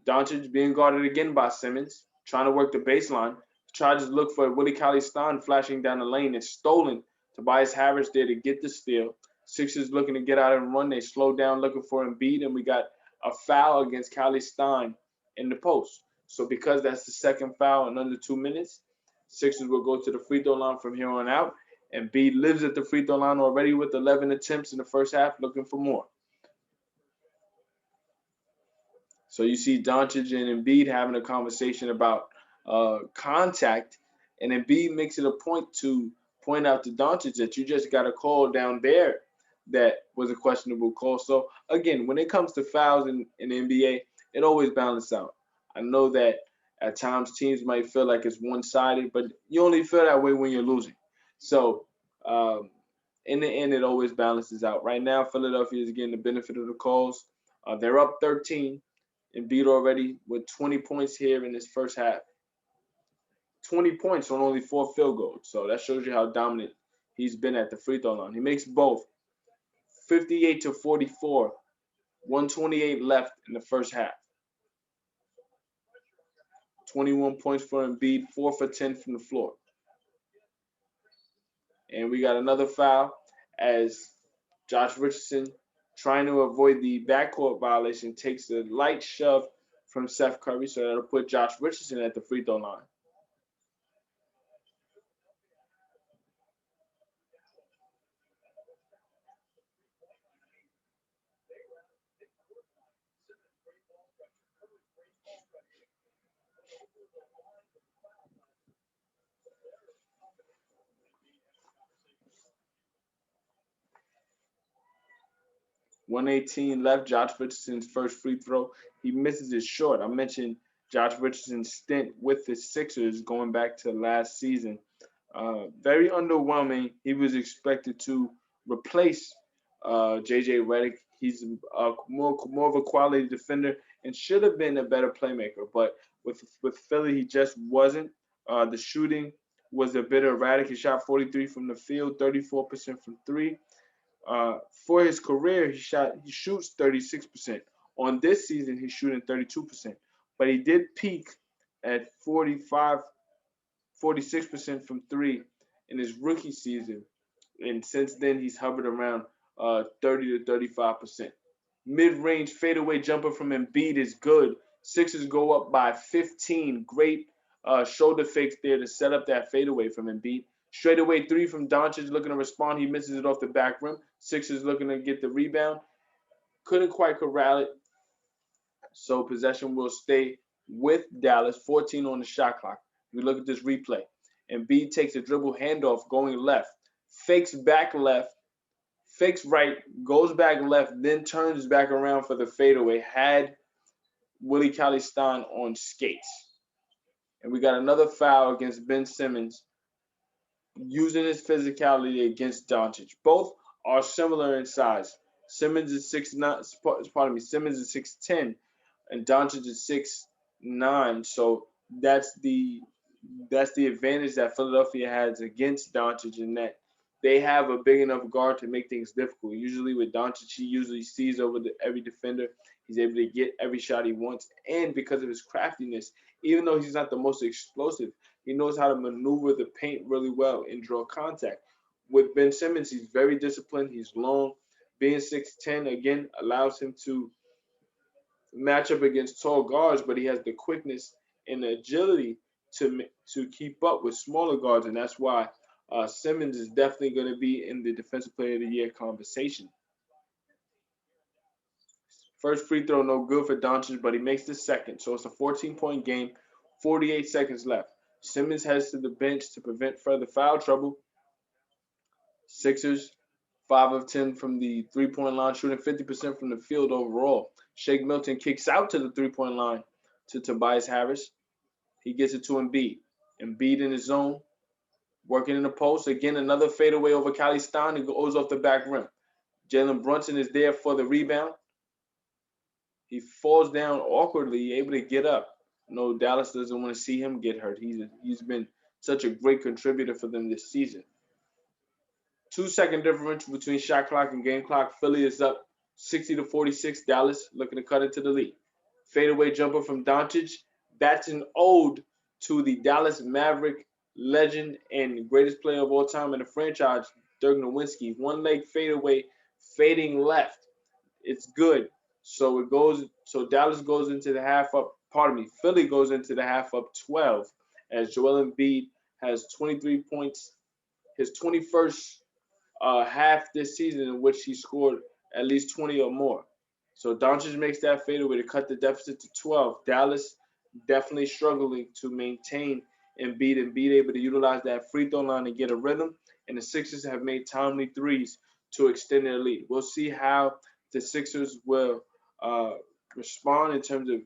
Doncic being guarded again by Simmons, trying to work the baseline. Tried to look for Willie Cauley-Stein flashing down the lane. It's stolen. Tobias Harris there to get the steal. Sixers looking to get out and run. They slow down looking for Embiid, and we got a foul against Cauley-Stein in the post. So because that's the second foul in under 2 minutes, Sixers will go to the free throw line from here on out. Embiid lives at the free throw line already with 11 attempts in the first half, looking for more. So you see Doncic and Embiid having a conversation about contact, and Embiid makes it a point to point out to Doncic that you just got a call down there that was a questionable call. So again, when it comes to fouls in the NBA, it always balances out. I know that at times teams might feel like it's one-sided, but you only feel that way when you're losing. So in the end, it always balances out. Right now, Philadelphia is getting the benefit of the calls. They're up 13. Embiid already with 20 points here in this first half. 20 points on only 4 field goals. So that shows you how dominant he's been at the free throw line. He makes both. 58-44. 128 left in the first half. 21 points for Embiid, 4 for 10 from the floor. And we got another foul as Josh Richardson trying to avoid the backcourt violation, takes a light shove from Seth Curry, so that'll put Josh Richardson at the free throw line. 118 left. Josh Richardson's first free throw. He misses it short. I mentioned Josh Richardson's stint with the Sixers going back to last season. Very underwhelming. He was expected to replace JJ Redick. He's more of a quality defender and should have been a better playmaker. But with Philly, he just wasn't. The shooting was a bit erratic. He shot 43 from the field, 34% from three. For his career, he shoots 36%. On this season, he's shooting 32%. But he did peak at 46% from three in his rookie season, and since then he's hovered around 30 to 35%. Mid-range fadeaway jumper from Embiid is good. Sixers go up by 15. Great shoulder fakes there to set up that fadeaway from Embiid. Straightaway three from Doncic, looking to respond. He misses it off the back rim. Sixers looking to get the rebound. Couldn't quite corral it. So possession will stay with Dallas. 14 on the shot clock. We look at this replay. Embiid takes a dribble handoff going left. Fakes back left. Fakes right. Goes back left. Then turns back around for the fadeaway. Had Willie Cauley-Stein on skates. And we got another foul against Ben Simmons, using his physicality against Doncic. Both are similar in size. Simmons is 6'9", pardon me, Simmons is 6'10", and Doncic is 6'9". So that's the advantage that Philadelphia has against Doncic, in that they have a big enough guard to make things difficult. Usually with Doncic, he usually sees over every defender. He's able to get every shot he wants, and because of his craftiness, even though he's not the most explosive, he knows how to maneuver the paint really well and draw contact. With Ben Simmons, he's very disciplined. He's long. Being 6'10", again, allows him to match up against tall guards, but he has the quickness and the agility to keep up with smaller guards, and that's why Simmons is definitely going to be in the Defensive Player of the Year conversation. First free throw, no good for Doncic, but he makes the second. So it's a 14-point game, 48 seconds left. Simmons heads to the bench to prevent further foul trouble. Sixers, 5 of 10 from the three-point line, shooting 50% from the field overall. Shake Milton kicks out to the three-point line to Tobias Harris. He gets it to Embiid. Embiid in his zone, working in the post. Again, another fadeaway over Cauley-Stein and goes off the back rim. Jalen Brunson is there for the rebound. He falls down awkwardly, able to get up. No, Dallas doesn't want to see him get hurt. He's been such a great contributor for them this season. 2-second differential between shot clock and game clock. Philly is up 60 to 46. Dallas looking to cut into the lead. Fadeaway jumper from Doncic. That's an ode to the Dallas Maverick legend and greatest player of all time in the franchise, Dirk Nowitzki. One leg fadeaway, fading left. It's good. So Dallas goes into the half up. Pardon me, Philly goes into the half up 12 as Joel Embiid has 23 points, his 21st half this season in which he scored at least 20 or more. So Doncic makes that fadeaway to cut the deficit to 12. Dallas definitely struggling to maintain Embiid and be able to utilize that free throw line and get a rhythm. And the Sixers have made timely threes to extend their lead. We'll see how the Sixers will respond in terms of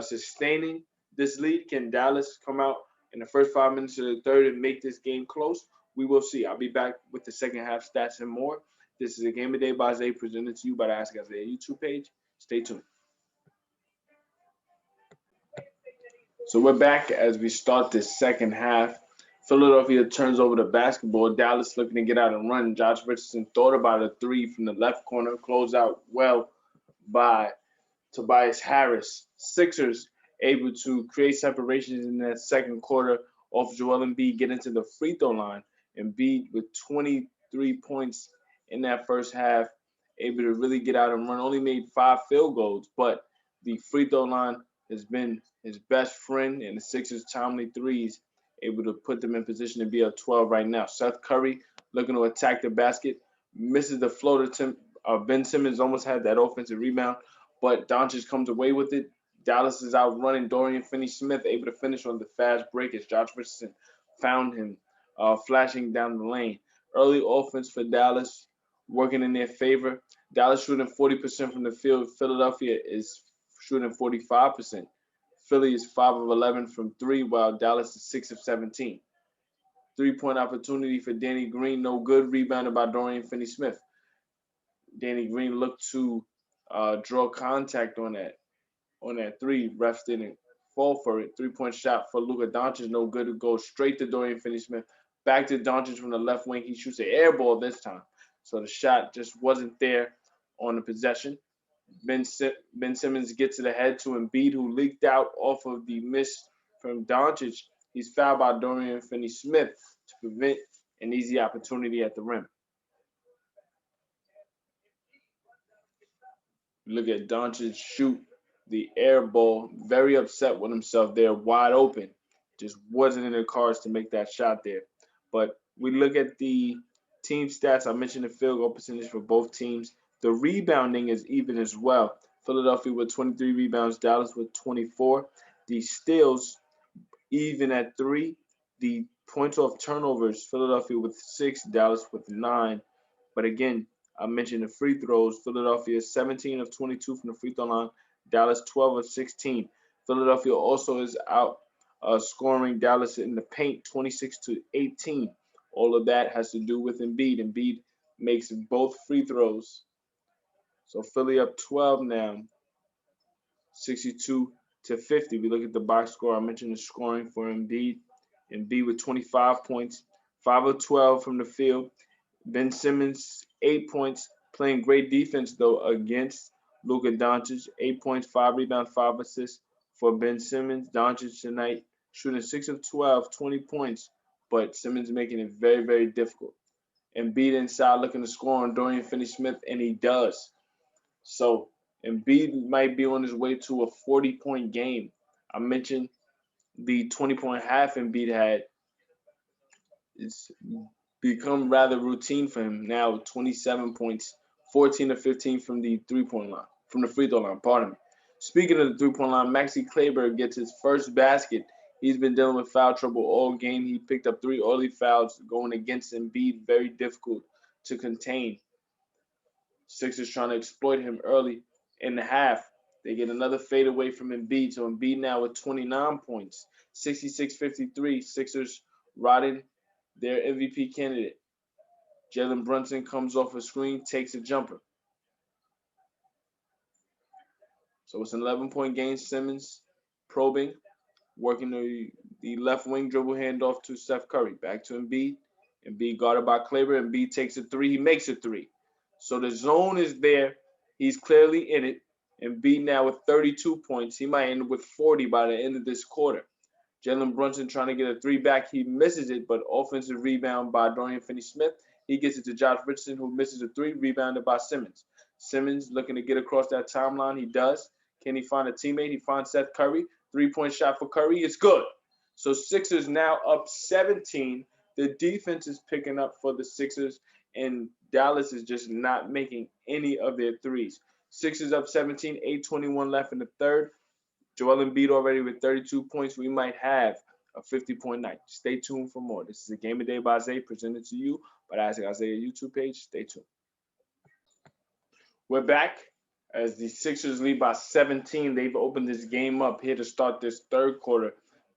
sustaining this lead. Can Dallas come out in the first 5 minutes of the third and make this game close? We will see. I'll be back with the second half stats and more. This is a Game of Day by Zay, presented to you by the Ask Isaiah YouTube page. Stay tuned. So we're back as we start this second half. Philadelphia turns over the basketball. Dallas looking to get out and run. Josh Richardson thought about a three from the left corner. Closed out well by Tobias Harris. Sixers able to create separations in that second quarter off Joel Embiid, get into the free throw line. Embiid with 23 points in that first half able to really get out and run. Only made 5 field goals, but the free throw line has been his best friend, and the Sixers' timely threes able to put them in position to be up 12 right now. Seth Curry looking to attack the basket, misses the floater. Ben Simmons almost had that offensive rebound, but Doncic comes away with it. Dallas is out running Dorian Finney-Smith, able to finish on the fast break as Josh Richardson found him flashing down the lane. Early offense for Dallas working in their favor. Dallas shooting 40% from the field. Philadelphia is shooting 45%. Philly is 5 of 11 from 3, while Dallas is 6 of 17. 3-point opportunity for Danny Green, no good. Rebounded by Dorian Finney-Smith. Danny Green looked to draw contact on that three. Refs didn't fall for it. 3-point shot for Luka Doncic, no good. It goes straight to Dorian Finney-Smith. Back to Doncic from the left wing. He shoots an air ball this time. So the shot just wasn't there on the possession. Ben Simmons gets it ahead to Embiid, who leaked out off of the miss from Doncic. He's fouled by Dorian Finney-Smith to prevent an easy opportunity at the rim. Look at Doncic shoot the air ball. Very upset with himself there, wide open. Just wasn't in the cards to make that shot there. But we look at the team stats. I mentioned the field goal percentage for both teams. The rebounding is even as well. Philadelphia with 23 rebounds, Dallas with 24. The steals even at 3. The points off turnovers, Philadelphia with 6, Dallas with 9. But again, I mentioned the free throws. Philadelphia 17 of 22 from the free throw line. Dallas 12 of 16. Philadelphia also is out scoring Dallas in the paint 26 to 18. All of that has to do with Embiid. Embiid makes both free throws. So Philly up 12 now, 62 to 50. We look at the box score. I mentioned the scoring for Embiid. Embiid with 25 points, 5 of 12 from the field. Ben Simmons, 8 points, playing great defense, though, against Luka Doncic. 8 points, 5 rebounds, 5 assists for Ben Simmons. Doncic tonight shooting 6 of 12, 20 points, but Simmons making it very, very difficult. Embiid inside looking to score on Dorian Finney-Smith, and he does. So Embiid might be on his way to a 40-point game. I mentioned the 20-point half Embiid had. It's become rather routine for him now. 27 points, 14 of 15 from the 3-point line, from the free throw line. Pardon me. Speaking of the 3-point line, Maxi Kleber gets his first basket. He's been dealing with foul trouble all game. He picked up 3 early fouls going against Embiid. Very difficult to contain. Sixers trying to exploit him early in the half. They get another fade away from Embiid. So Embiid now with 29 points, 66-53. Sixers riding their MVP candidate. Jalen Brunson comes off a screen, takes a jumper. So it's an 11-point game. Simmons probing, working the left wing dribble handoff to Steph Curry. Back to Embiid. Embiid guarded by Kleber. Embiid takes a 3. He makes a 3. So the zone is there. He's clearly in it. Embiid now with 32 points. He might end with 40 by the end of this quarter. Jalen Brunson trying to get a 3 back. He misses it, but offensive rebound by Dorian Finney-Smith. He gets it to Josh Richardson, who misses a 3, rebounded by Simmons. Simmons looking to get across that timeline. He does. Can he find a teammate? He finds Seth Curry. 3-point shot for Curry. It's good. So Sixers now up 17. The defense is picking up for the Sixers, and Dallas is just not making any of their threes. Sixers up 17, 8:21 left in the third. Joel Embiid already with 32 points. We might have a 50-point night. Stay tuned for more. This is a Game of Day by Zay, presented to you by the Ask Isaiah YouTube page. Stay tuned. We're back as the Sixers lead by 17. They've opened this game up here to start this third quarter.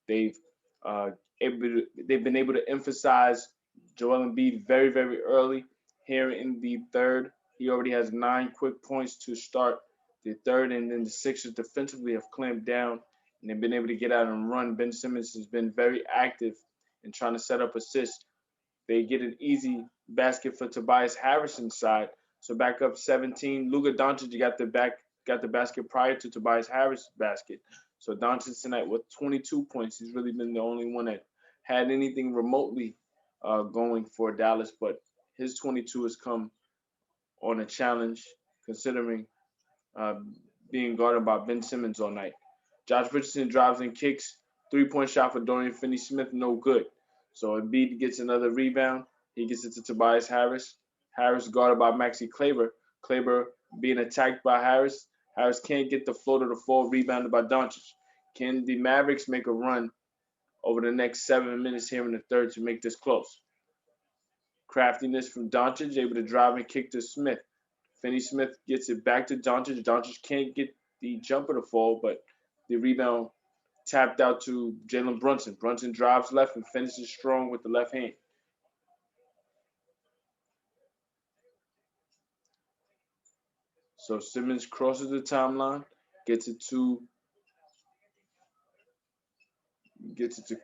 They've been able to emphasize Joel Embiid very, very early here in the third. He already has 9 quick points to start the third, and then the Sixers defensively have clamped down and they've been able to get out and run. Ben Simmons has been very active in trying to set up assists. They get an easy basket for Tobias Harrison's side. So back up 17. Luka Doncic got the basket prior to Tobias Harris' basket. So Doncic tonight with 22 points. He's really been the only one that had anything remotely going for Dallas, but his 22 has come on a challenge, considering uh, being guarded by Ben Simmons all night. Josh Richardson drives and kicks. 3-point shot for Dorian Finney-Smith, no good. So Embiid gets another rebound. He gets it to Tobias Harris. Harris guarded by Maxi Kleber. Kleber being attacked by Harris. Harris can't get the floater to fall, rebounded by Doncic. Can the Mavericks make a run over the next 7 minutes here in the third to make this close? Craftiness from Doncic, able to drive and kick to Smith. Finney-Smith gets it back to Doncic. Doncic can't get the jumper to fall, but the rebound tapped out to Jalen Brunson. Brunson drives left and finishes strong with the left hand. So Simmons crosses the timeline, gets it to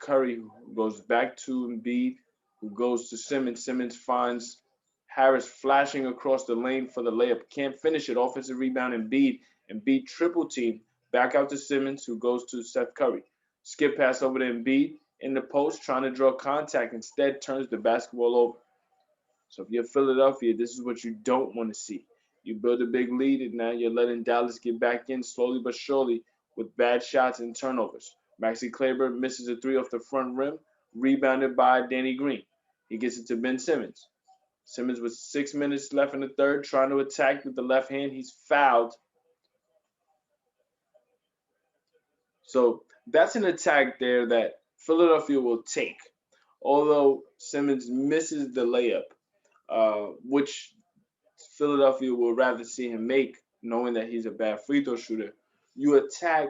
Curry, who goes back to Embiid, who goes to Simmons. Simmons finds Harris flashing across the lane for the layup. Can't finish it. Offensive rebound, Embiid. Embiid triple team. Back out to Simmons, who goes to Seth Curry. Skip pass over to Embiid in the post, trying to draw contact. Instead, turns the basketball over. So if you're Philadelphia, this is what you don't want to see. You build a big lead, and now you're letting Dallas get back in slowly but surely with bad shots and turnovers. Maxi Kleber misses a three off the front rim, rebounded by Danny Green. He gets it to Ben Simmons. Simmons with 6 minutes left in the third, trying to attack with the left hand. He's fouled. So that's an attack there that Philadelphia will take. Although Simmons misses the layup, which Philadelphia will rather see him make, knowing that he's a bad free throw shooter. You attack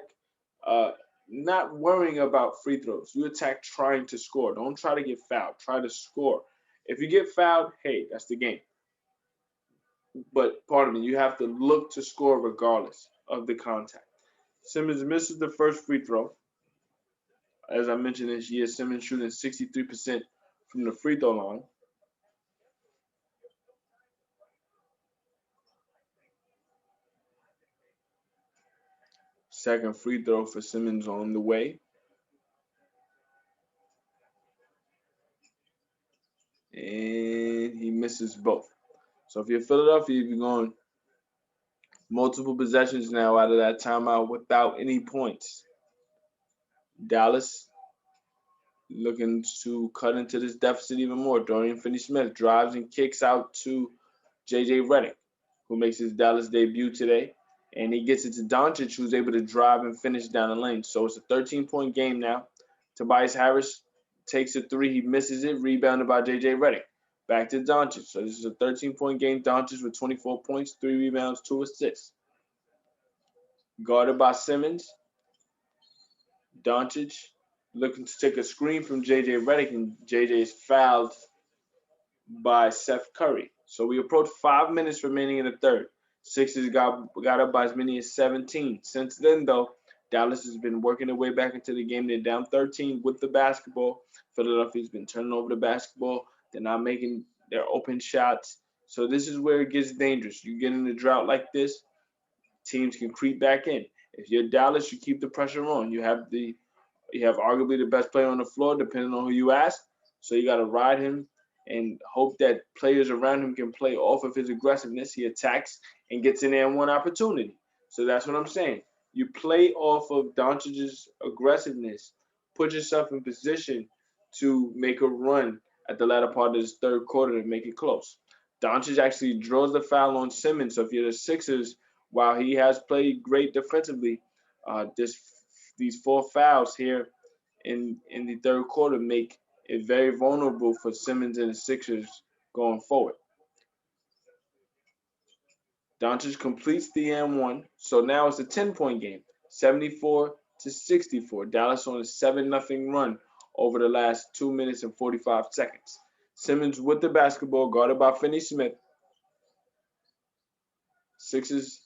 uh, not worrying about free throws. You attack trying to score. Don't try to get fouled. Try to score. If you get fouled, hey, that's the game. But pardon me, you have to look to score regardless of the contact. Simmons misses the first free throw. As I mentioned this year, Simmons shooting 63% from the free throw line. Second free throw for Simmons on the way. And he misses both. So if you're Philadelphia, you're going multiple possessions now out of that timeout without any points. Dallas looking to cut into this deficit even more. Dorian Finney-Smith drives and kicks out to J.J. Redick, who makes his Dallas debut today. And he gets it to Doncic, who's able to drive and finish down the lane. So it's a 13-point game now. Tobias Harris takes a three. He misses it, rebounded by J.J. Redick. Back to Doncic. So this is a 13-point game. Doncic with 24 points, 3 rebounds, 2 assists. Guarded by Simmons. Doncic looking to take a screen from J.J. Redick, and J.J. is fouled by Seth Curry. So we approach 5 minutes remaining in the third. Sixers got up by as many as 17. Since then, though, Dallas has been working their way back into the game. They're down 13 with the basketball. Philadelphia's been turning over the basketball. They're not making their open shots. So this is where it gets dangerous. You get in a drought like this, teams can creep back in. If you're Dallas, you keep the pressure on. You have arguably the best player on the floor, depending on who you ask. So you got to ride him and hope that players around him can play off of his aggressiveness. He attacks and gets in there in one opportunity. So that's what I'm saying. You play off of Doncic's aggressiveness, put yourself in position to make a run at the latter part of this third quarter to make it close. Doncic actually draws the foul on Simmons. So if you're the Sixers, while he has played great defensively, these 4 fouls here in the third quarter make it very vulnerable for Simmons and the Sixers going forward. Doncic completes the M1, so now it's a 10-point game, 74-64. Dallas on a 7-0 run over the last 2 minutes and 45 seconds. Simmons with the basketball, guarded by Finney-Smith. Sixers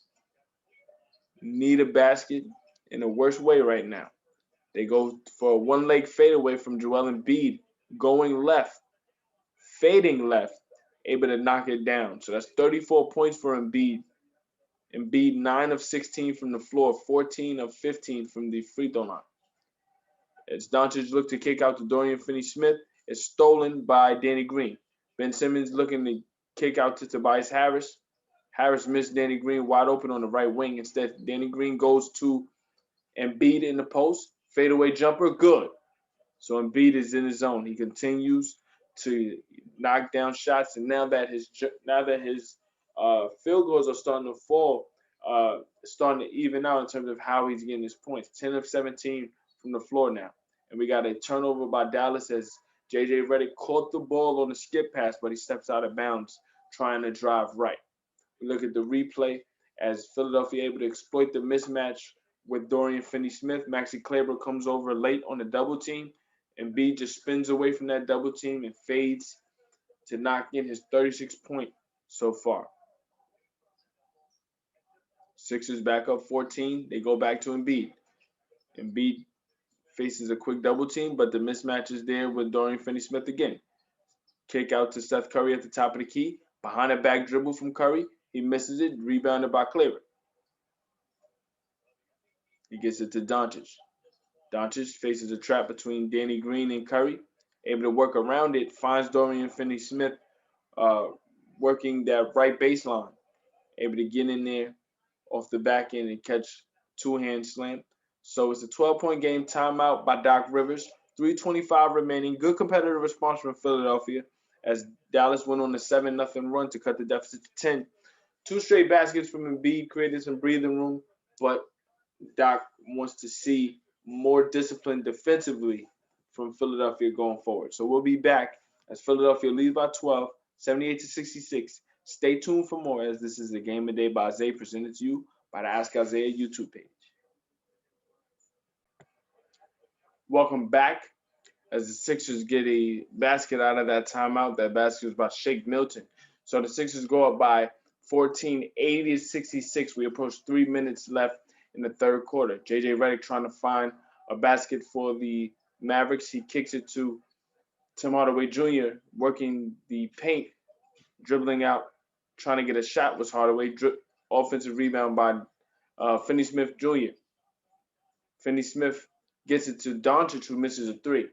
need a basket in a worse way right now. They go for a one-leg fadeaway from Joel Embiid, going left, fading left, able to knock it down. So that's 34 points for Embiid. Embiid 9 of 16 from the floor, 14 of 15 from the free throw line. As Doncic looked to kick out to Dorian Finney-Smith, it's stolen by Danny Green. Ben Simmons looking to kick out to Tobias Harris. Harris missed Danny Green wide open on the right wing. Instead, Danny Green goes to Embiid in the post. Fadeaway jumper, good. So Embiid is in his zone. He continues to knock down shots, and now that his field goals are starting to fall, starting to even out in terms of how he's getting his points. 10 of 17 from the floor now, and we got a turnover by Dallas as J.J. Redick caught the ball on the skip pass, but he steps out of bounds trying to drive right. We look at the replay as Philadelphia able to exploit the mismatch with Dorian Finney-Smith. Maxi Kleber comes over late on the double team, and B just spins away from that double team and fades to knock in his 36-point so far. Sixers back up 14. They go back to Embiid. Embiid faces a quick double team, but the mismatch is there with Dorian Finney-Smith again. Kick out to Seth Curry at the top of the key. Behind a back dribble from Curry. He misses it, rebounded by Kleber. He gets it to Doncic. Doncic faces a trap between Danny Green and Curry. Able to work around it, finds Dorian Finney-Smith working that right baseline. Able to get in there off the back end and catch two-hand slam. So it's a 12-point game, timeout by Doc Rivers. 3:25 remaining. Good competitive response from Philadelphia as Dallas went on a 7-0 run to cut the deficit to 10. Two straight baskets from Embiid created some breathing room, but Doc wants to see more discipline defensively from Philadelphia going forward. So we'll be back as Philadelphia leads by 12, 78-66. Stay tuned for more as this is the Game of the Day by Isaiah presented to you by the Ask Isaiah YouTube page. Welcome back as the Sixers get a basket out of that timeout. That basket was by Shake Milton. So the Sixers go up by 14, 80-66. We approach 3 minutes left in the third quarter. J.J. Redick trying to find a basket for the Mavericks. He kicks it to Tim Hardaway Jr. working the paint, dribbling out, trying to get a shot was Hardaway. Offensive rebound by Finney-Smith Jr. Finney-Smith gets it to Doncic, who misses a three.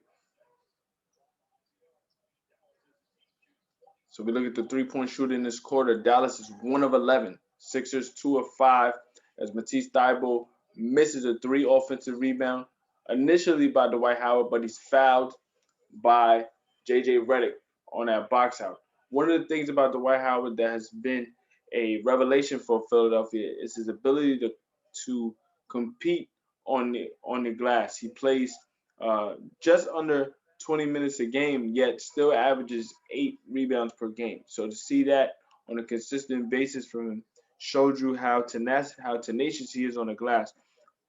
So we look at the three-point shooting in this quarter. Dallas is 1 of 11. Sixers 2 of 5 as Matisse Thybulle misses a three offensive rebound initially by Dwight Howard, but he's fouled by J.J. Redick on that box out. One of the things about Dwight Howard that has been a revelation for Philadelphia is his ability to compete on the glass. He plays just under 20 minutes a game, yet still averages 8 rebounds per game. So to see that on a consistent basis from him showed you how tenacious he is on the glass.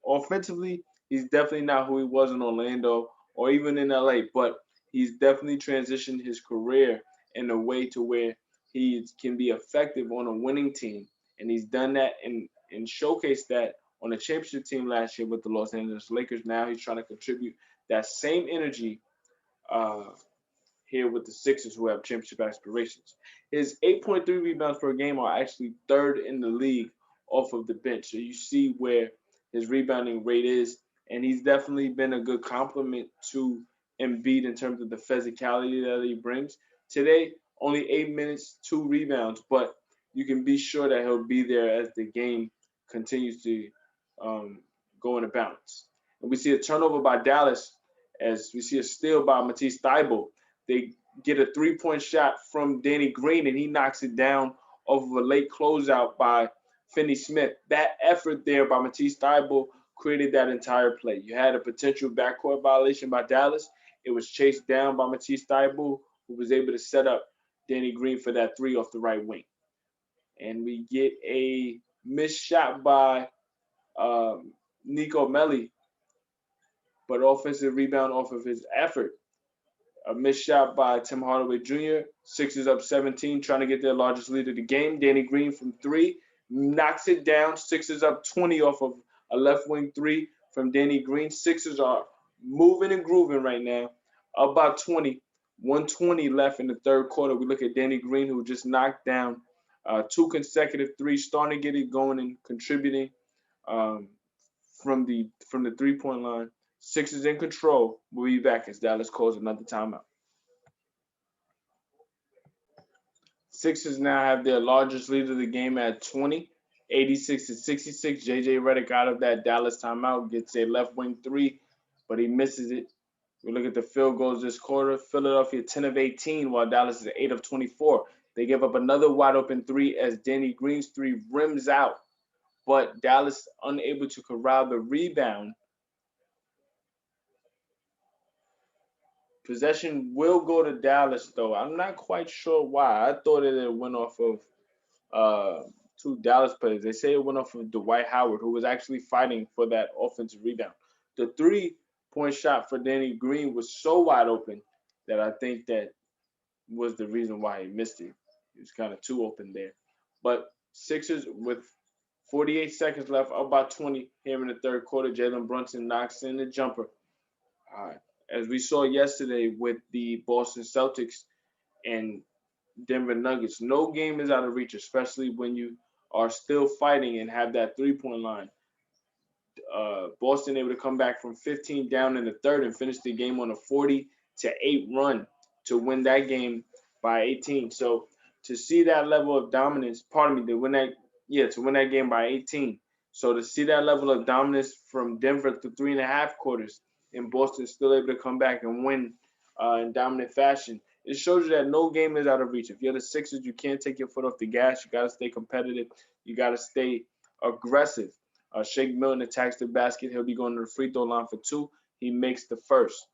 Offensively, he's definitely not who he was in Orlando or even in LA, but he's definitely transitioned his career in a way to where he can be effective on a winning team. And he's done that and showcased that on the championship team last year with the Los Angeles Lakers. Now he's trying to contribute that same energy here with the Sixers, who have championship aspirations. His 8.3 rebounds per game are actually third in the league off of the bench. So you see where his rebounding rate is, and he's definitely been a good complement to Embiid in terms of the physicality that he brings. Today, only 8 minutes, 2 rebounds, but you can be sure that he'll be there as the game continues to go into balance. And we see a turnover by Dallas as we see a steal by Matisse Thybulle. They get a three-point shot from Danny Green, and he knocks it down off of a late closeout by Finney-Smith. That effort there by Matisse Thybulle created that entire play. You had a potential backcourt violation by Dallas. It was chased down by Matisse Thybulle, who was able to set up Danny Green for that three off the right wing. And we get a missed shot by Nico Melli, but offensive rebound off of his effort. A missed shot by Tim Hardaway Jr. Sixers up 17, trying to get their largest lead of the game. Danny Green from 3 knocks it down. Sixers up 20 off of a left wing 3 from Danny Green. Sixers are moving and grooving right now. Up by 20. 120 left in the third quarter. We look at Danny Green, who just knocked down 2 consecutive threes, starting to get it going and contributing from the 3-point line. Sixers in control. We'll be back as Dallas calls another timeout. Sixers now have their largest lead of the game at 20, 86-66. JJ Redick out of that Dallas timeout gets a left wing three, but he misses it. We look at the field goals this quarter. Philadelphia 10 of 18, while Dallas is 8 of 24. They give up another wide open three as Danny Green's three rims out, but Dallas unable to corral the rebound. Possession will go to Dallas, though. I'm not quite sure why. I thought it went off of two Dallas players. They say it went off of Dwight Howard, who was actually fighting for that offensive rebound. The 3-point shot for Danny Green was so wide open that I think that was the reason why he missed it. He was kind of too open there. But Sixers with 48 seconds left, up by 20 here in the third quarter. Jalen Brunson knocks in the jumper. As we saw yesterday with the Boston Celtics and Denver Nuggets, no game is out of reach, especially when you are still fighting and have that 3-point line. Boston able to come back from 15 down in the third and finish the game on a 40-8 run to win that game by 18. So to see that level of dominance, to win that game by 18. So to see that level of dominance from Denver through 3.5 quarters, and Boston still able to come back and win in dominant fashion, it shows you that no game is out of reach. If you're the Sixers, you can't take your foot off the gas. You got to stay competitive. You got to stay aggressive. Shake Milton attacks the basket. He'll be going to the free throw line for 2. He makes the first.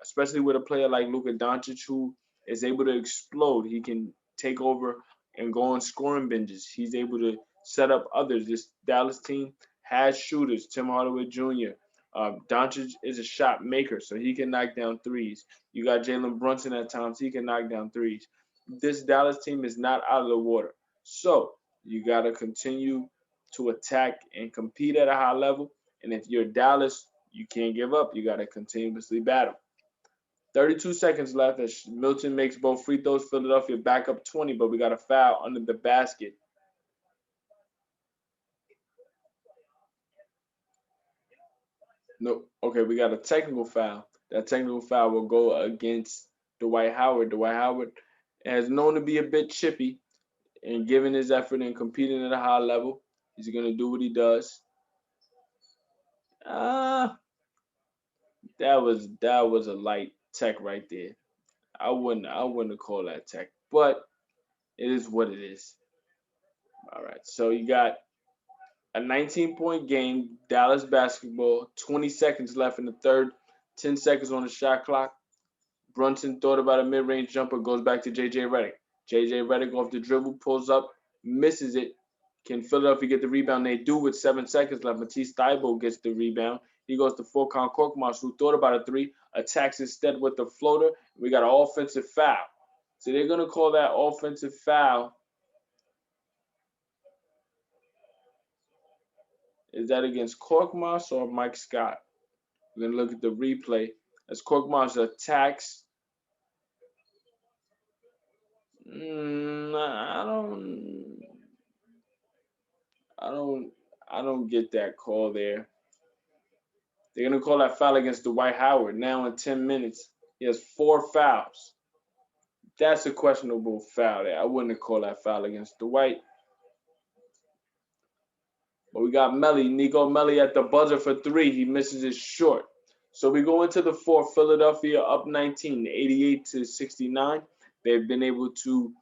Especially with a player like Luka Doncic, who is able to explode. He can take over and go on scoring binges. He's able to set up others. This Dallas team has shooters. Tim Hardaway Jr. Doncic is a shot maker, so he can knock down threes. You got Jalen Brunson at times. He can knock down threes. This Dallas team is not out of the water. So you got to continue to attack and compete at a high level. And if you're Dallas, you can't give up. You got to continuously battle. 32 seconds left as Milton makes both free throws. Philadelphia back up 20, but we got a foul under the basket. No, okay, we got a technical foul. That technical foul will go against Dwight Howard. Dwight Howard has known to be a bit chippy and giving his effort and competing at a high level. He's going to do what he does. That was a light tech right there. I wouldn't have called that tech, but it is what it is. All right, so you got a 19-point game, Dallas basketball, 20 seconds left in the third, 10 seconds on the shot clock. Brunson thought about a mid-range jumper, goes back to JJ Redick. JJ Redick off the dribble, pulls up, misses it. Can Philadelphia get the rebound? They do with 7 seconds left. Matisse Thybulle gets the rebound. He goes to Furkan Korkmaz, who thought about a 3, attacks instead with the floater. We got an offensive foul. So they're going to call that offensive foul. Is that against Korkmaz or Mike Scott? We're going to look at the replay as Korkmaz attacks. I don't get that call there. They're going to call that foul against Dwight Howard. Now in 10 minutes, he has 4 fouls. That's a questionable foul there. I wouldn't have called that foul against Dwight. But we got Nico Melli at the buzzer for 3. He misses it short. So we go into the fourth. Philadelphia up 19, 88-69. They've been able to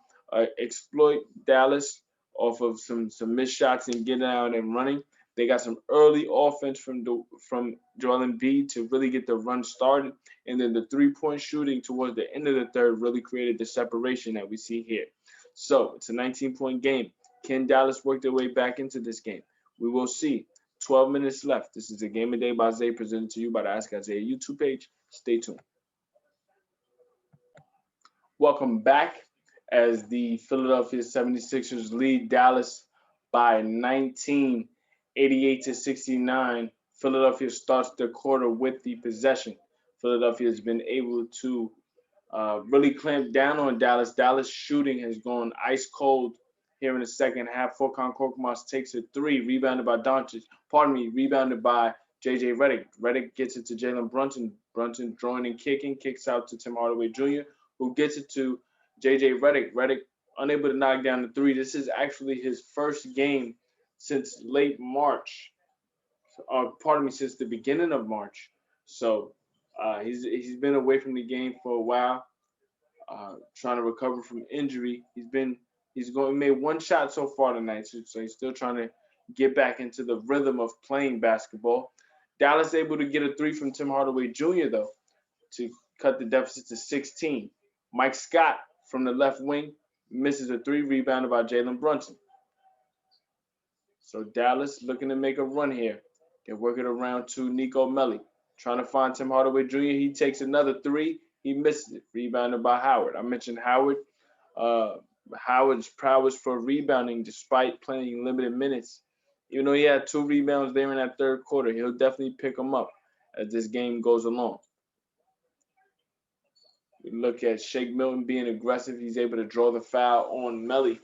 exploit Dallas off of some missed shots and getting out and running. They got some early offense from Joel Embiid to really get the run started. And then the 3-point shooting towards the end of the third really created the separation that we see here. So it's a 19-point game. Can Dallas work their way back into this game? We will see. 12 minutes left. This is a Game of Day by Zay presented to you by the Ask Isaiah YouTube page. Stay tuned. Welcome back as the Philadelphia 76ers lead Dallas by 19, 88-69. Philadelphia starts the quarter with the possession. Philadelphia has been able to really clamp down on Dallas. Dallas shooting has gone ice cold here in the second half. Furkan Korkmaz takes a 3, rebounded by rebounded by JJ Redick. Redick gets it to Jalen Brunson. Brunson drawing and kicking, kicks out to Tim Hardaway Jr., who gets it to JJ Redick. Redick unable to knock down the three. This is actually his first game since late March, pardon me, since the beginning of March. So he's been away from the game for a while, trying to recover from injury. He made one shot so far tonight, so he's still trying to get back into the rhythm of playing basketball. Dallas able to get a three from Tim Hardaway Jr. though to cut the deficit to 16. Mike Scott from the left wing misses a three, rebounded by Jalen Brunson. So Dallas looking to make a run here. They work it around to Nico Melli, trying to find Tim Hardaway Jr. He takes another three. He misses it, rebounded by Howard. I mentioned Howard. Uh, Howard's prowess for rebounding despite playing limited minutes. Even though he had 2 rebounds there in that third quarter, he'll definitely pick them up as this game goes along. We look at Shake Milton being aggressive. He's able to draw the foul on Melli.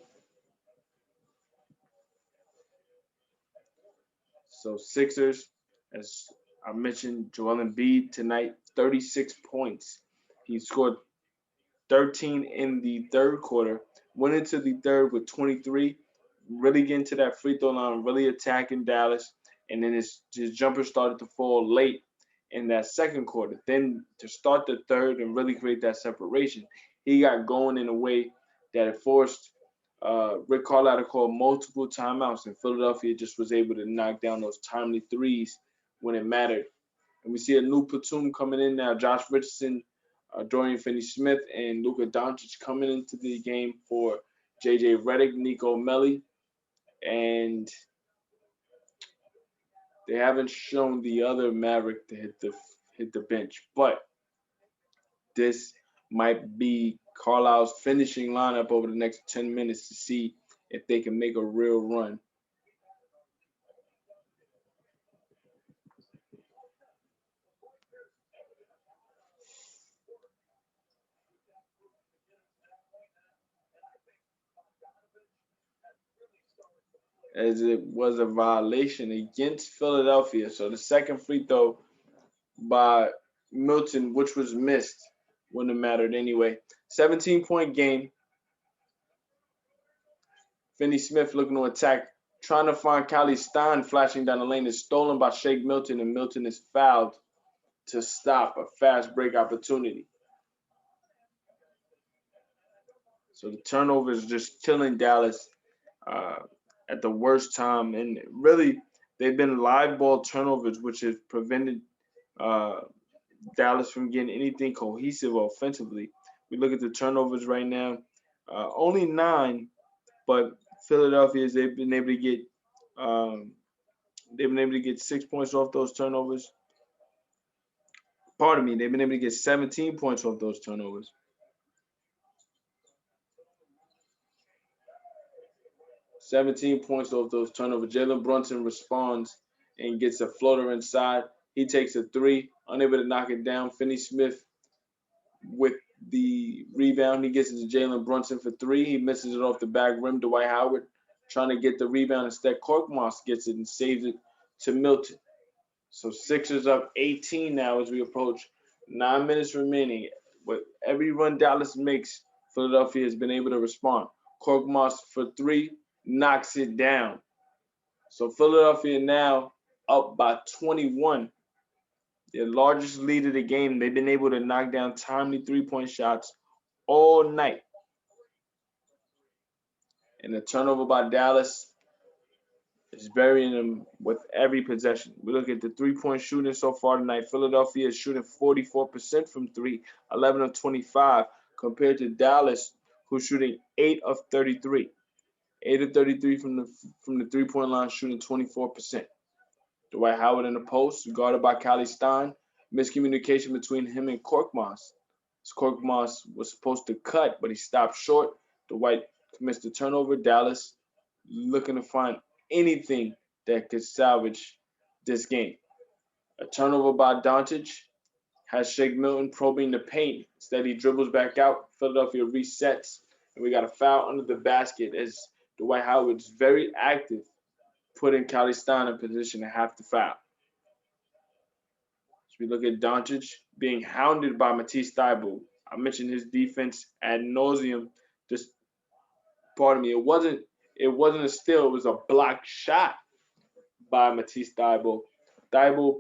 So Sixers, as I mentioned, Joel Embiid tonight, 36 points. He scored 13 in the third quarter, went into the third with 23, really getting to that free throw line, really attacking Dallas, and then his jumper started to fall late in that second quarter. Then to start the third and really create that separation, he got going in a way that it forced Rick Carlisle to call multiple timeouts, and Philadelphia just was able to knock down those timely threes when it mattered. And we see a new platoon coming in now. Josh Richardson, Dorian Finney-Smith, and Luka Doncic coming into the game for J.J. Redick, Nico Melli, and they haven't shown the other Maverick to hit the bench, but this might be Carlisle's finishing lineup over the next 10 minutes to see if they can make a real run. As it was a violation against Philadelphia. So the second free throw by Milton, which was missed, wouldn't have mattered anyway. 17-point game. Finney-Smith looking to attack, trying to find Callie Stein flashing down the lane. Is stolen by Shake Milton, and Milton is fouled to stop a fast break opportunity. So the turnover is just killing Dallas at the worst time. And really, they've been live ball turnovers, which has prevented Dallas from getting anything cohesive offensively. We look at the turnovers right now, only 9, but Philadelphia they've been able to get 6 points off those turnovers. Pardon me, they've been able to get 17 points off those turnovers. 17 points off those turnovers. Jalen Brunson responds and gets a floater inside. He takes a three, unable to knock it down. Finney-Smith with the rebound. He gets it to Jalen Brunson for 3. He misses it off the back rim. Dwight Howard trying to get the rebound. Instead, Korkmaz gets it and saves it to Milton. So Sixers up 18 now as we approach 9 minutes remaining. With every run Dallas makes, Philadelphia has been able to respond. Korkmaz for 3 knocks it down. So Philadelphia now up by 21. Their largest lead of the game. They've been able to knock down timely 3-point shots all night. And the turnover by Dallas is burying them with every possession. We look at the 3-point shooting so far tonight. Philadelphia is shooting 44% from 3, 11 of 25, compared to Dallas, who's shooting 8 of 33. 8 of 33 from the 3-point line, shooting 24%. Dwight Howard in the post, guarded by Callie Stein. Miscommunication between him and Korkmaz. Korkmaz was supposed to cut, but he stopped short. Dwight missed the turnover. Dallas looking to find anything that could salvage this game. A turnover by Doncic has Shake Milton probing the paint. Instead, he dribbles back out. Philadelphia resets, and we got a foul under the basket as Dwight Howard's very active, putting Callie Stein in position to have to foul. So we look at Doncic being hounded by Matisse Thybulle. I mentioned his defense ad nauseum Pardon me. It wasn't a steal. It was a blocked shot by Matisse Thybulle. Thybulle,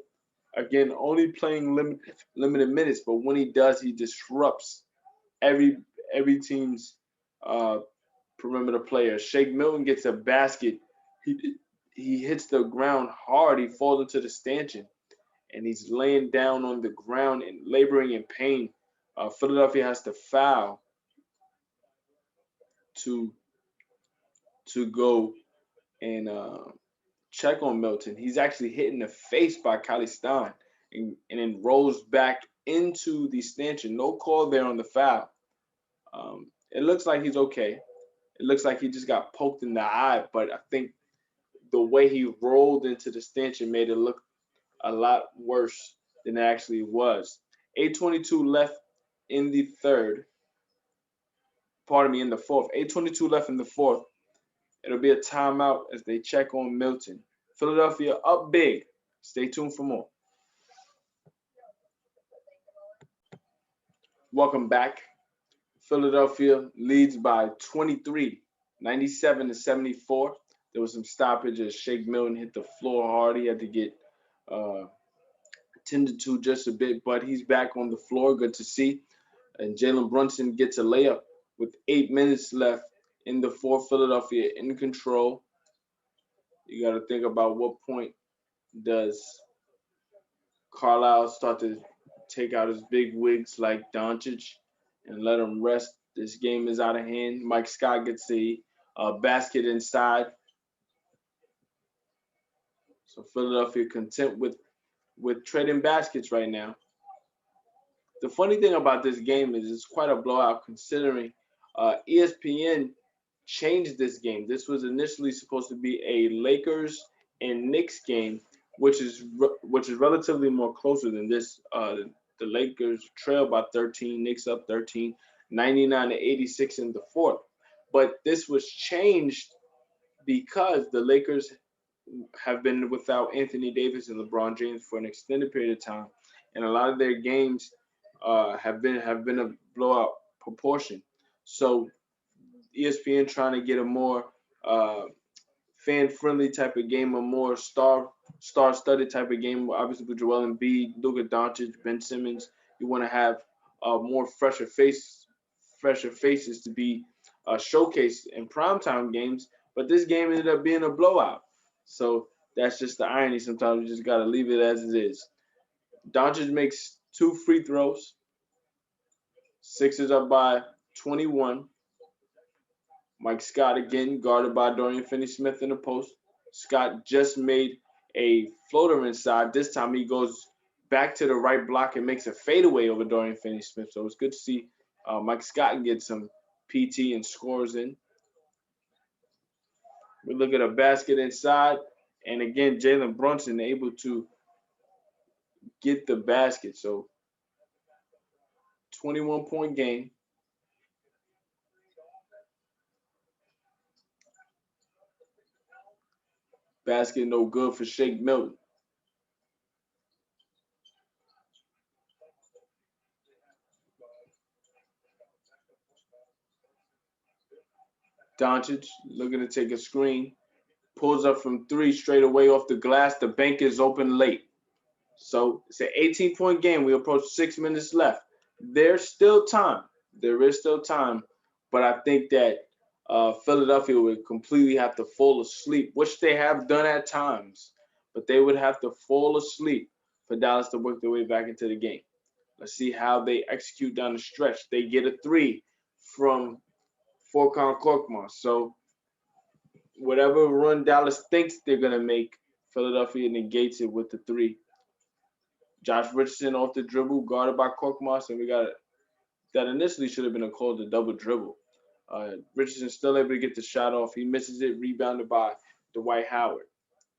again, only playing limited minutes, but when he does, he disrupts every team's uh, perimeter player. Shake Milton gets a basket. He hits the ground hard. He falls into the stanchion, and he's laying down on the ground and laboring in pain. Philadelphia has to foul to go and check on Milton. He's actually hit in the face by Kylie Stein and then rolls back into the stanchion. No call there on the foul. It looks like he's okay. It looks like he just got poked in the eye, but I think the way he rolled into the stanchion made it look a lot worse than it actually was. 8:22 left in the third. Pardon me, in the fourth. 8:22 left in the fourth. It'll be a timeout as they check on Milton. Philadelphia up big. Stay tuned for more. Welcome back. Philadelphia leads by 23, 97-74. There was some stoppage as Shake Milton hit the floor hard. He had to get tended to just a bit, but he's back on the floor. Good to see. And Jalen Brunson gets a layup with 8 minutes left in the fourth. Philadelphia in control. You got to think about what point does Carlisle start to take out his big wigs like Doncic and let him rest. This game is out of hand. Mike Scott gets the basket inside. So Philadelphia content with trading baskets right now. The funny thing about this game is it's quite a blowout considering ESPN changed this game. This was initially supposed to be a Lakers and Knicks game, which is relatively more closer than this. The Lakers trail by 13, Knicks up 13, 99-86 in the fourth. But this was changed because the Lakers have been without Anthony Davis and LeBron James for an extended period of time, and a lot of their games have been a blowout proportion. So ESPN trying to get a more fan-friendly type of game, a more star-studded type of game. Obviously, with Joel Embiid, Luka Doncic, Ben Simmons, you want to have more fresher faces to be showcased in primetime games. But this game ended up being a blowout. So that's just the irony. Sometimes you just got to leave it as it is. Doncic makes 2 free throws. Sixers up by 21. Mike Scott again guarded by Dorian Finney-Smith in the post. Scott just made a floater inside. This time he goes back to the right block and makes a fadeaway over Dorian Finney-Smith. So it's good to see Mike Scott get some PT and scores in. We look at a basket inside. And again, Jalen Brunson able to get the basket. So 21-point game. Basket no good for Shake Milton. Doncic looking to take a screen. Pulls up from 3 straight away off the glass. The bank is open late. So it's an 18-point game. We approach 6 minutes left. There's still time. There is still time. But I think that Philadelphia would completely have to fall asleep, which they have done at times. But they would have to fall asleep for Dallas to work their way back into the game. Let's see how they execute down the stretch. They get a 3 from Furkan Korkmaz. So whatever run Dallas thinks they're going to make, Philadelphia negates it with the 3. Josh Richardson off the dribble, guarded by Korkmaz, and we got that initially should have been a call to double dribble. Richardson still able to get the shot off. He misses it, rebounded by Dwight Howard.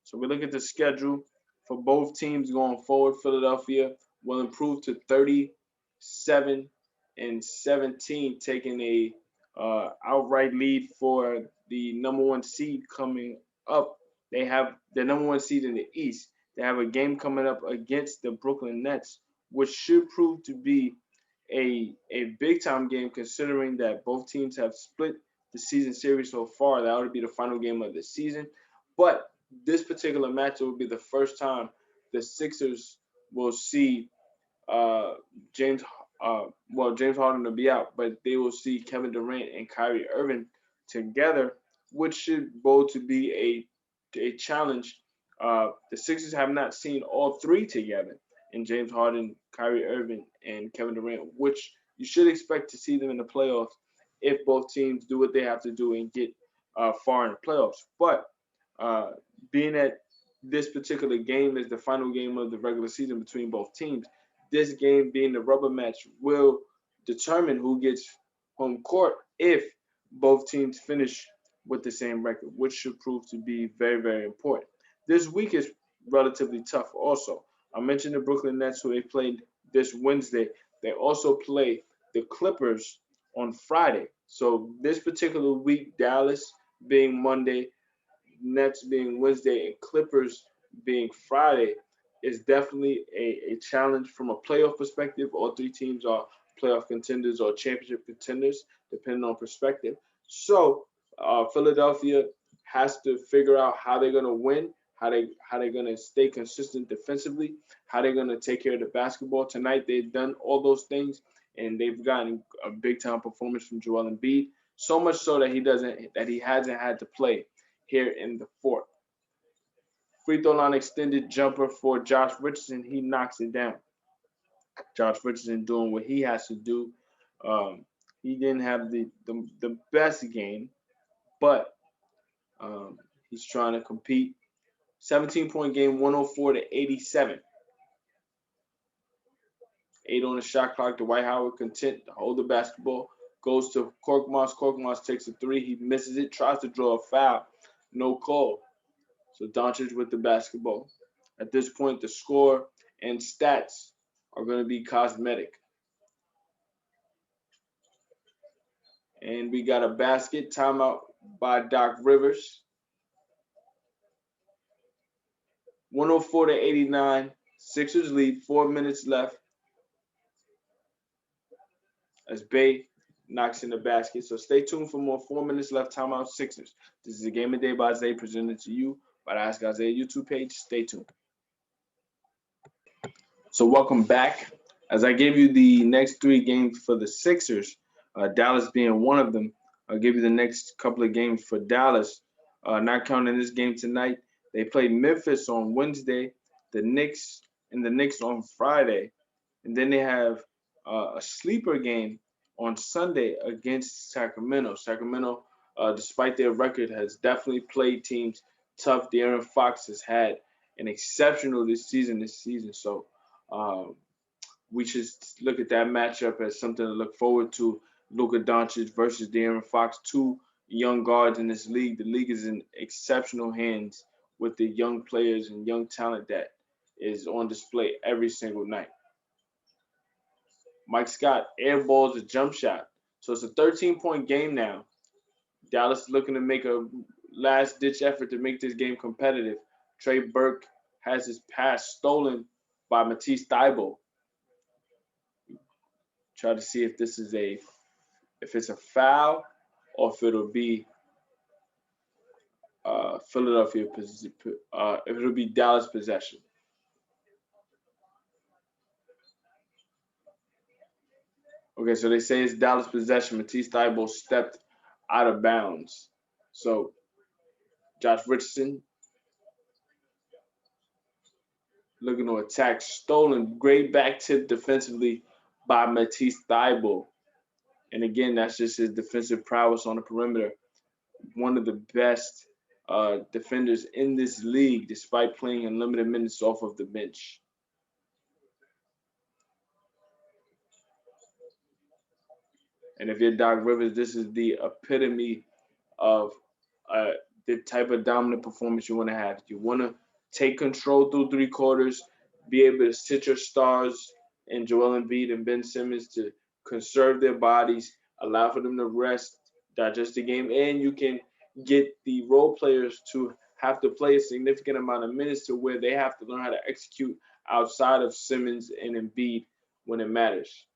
So we look at the schedule for both teams going forward. Philadelphia will improve to 37-17, taking a outright lead for the number 1 seed coming up. They have the number 1 seed in the East. They have a game coming up against the Brooklyn Nets, which should prove to be a big time game considering that both teams have split the season series so far. That would be the final game of the season. But this particular match will be the first time the Sixers will see uh, James, James Harden will be out, but they will see Kevin Durant and Kyrie Irving together, which should bode to be a challenge. The Sixers have not seen all three together in James Harden, Kyrie Irving, and Kevin Durant, which you should expect to see them in the playoffs if both teams do what they have to do and get far in the playoffs. But uh, being that this particular game is the final game of the regular season between both teams, this game being the rubber match will determine who gets home court if both teams finish with the same record, which should prove to be very, very important. This week is relatively tough also. I mentioned the Brooklyn Nets, who they played this Wednesday. They also play the Clippers on Friday. So this particular week, Dallas being Monday, Nets being Wednesday, and Clippers being Friday, is definitely a challenge from a playoff perspective. All three teams are playoff contenders or championship contenders, depending on perspective. So Philadelphia has to figure out how they're going to win, how they're going to stay consistent defensively, how they're going to take care of the basketball. Tonight they've done all those things, and they've gotten a big time performance from Joel Embiid. So much so that he hasn't had to play here in the fourth. Free throw line extended jumper for Josh Richardson. He knocks it down. Josh Richardson doing what he has to do. He didn't have the best game, but he's trying to compete. 17-point game, 104 to 87. 8 on the shot clock. Dwight Howard content to hold the basketball. Goes to Korkmaz. Korkmaz takes a three. He misses it. Tries to draw a foul. No call. So Doncic with the basketball. At this point, the score and stats are going to be cosmetic. And we got a basket timeout by Doc Rivers. 104 to 89. Sixers lead. 4 minutes left. As Bay knocks in the basket. So stay tuned for more. 4 minutes left. Timeout Sixers. This is a Game of Day by Zay presented to you by the Ask Isaiah YouTube page. Stay tuned. So welcome back. As I gave you the next 3 games for the Sixers, Dallas being one of them, I'll give you the next couple of games for Dallas. Not counting this game tonight, they play Memphis on Wednesday, the Knicks on Friday, and then they have a sleeper game on Sunday against Sacramento. Sacramento, despite their record, has definitely played teams tough. De'Aaron Fox has had an exceptional season. So we should look at that matchup as something to look forward to. Luka Doncic versus De'Aaron Fox, 2 young guards in this league. The league is in exceptional hands with the young players and young talent that is on display every single night. Mike Scott airballs a jump shot. So it's a 13-point game now. Dallas is looking to make a last-ditch effort to make this game competitive. Trey Burke has his pass stolen by Matisse Thybulle. Try to see if it's a foul or if it'll be Philadelphia, if it'll be Dallas possession. Okay, so they say it's Dallas possession. Matisse Thybulle stepped out of bounds. So Josh Richardson looking to attack. Stolen. Great back tip defensively by Matisse Thybulle. And again, that's just his defensive prowess on the perimeter. One of the best defenders in this league, despite playing in limited minutes off of the bench. And if you're Doc Rivers, this is the epitome of the type of dominant performance you want to have. You want to take control through 3 quarters, be able to sit your stars in Joel Embiid and Ben Simmons to conserve their bodies, allow for them to rest, digest the game, and you can get the role players to have to play a significant amount of minutes to where they have to learn how to execute outside of Simmons and Embiid when it matters.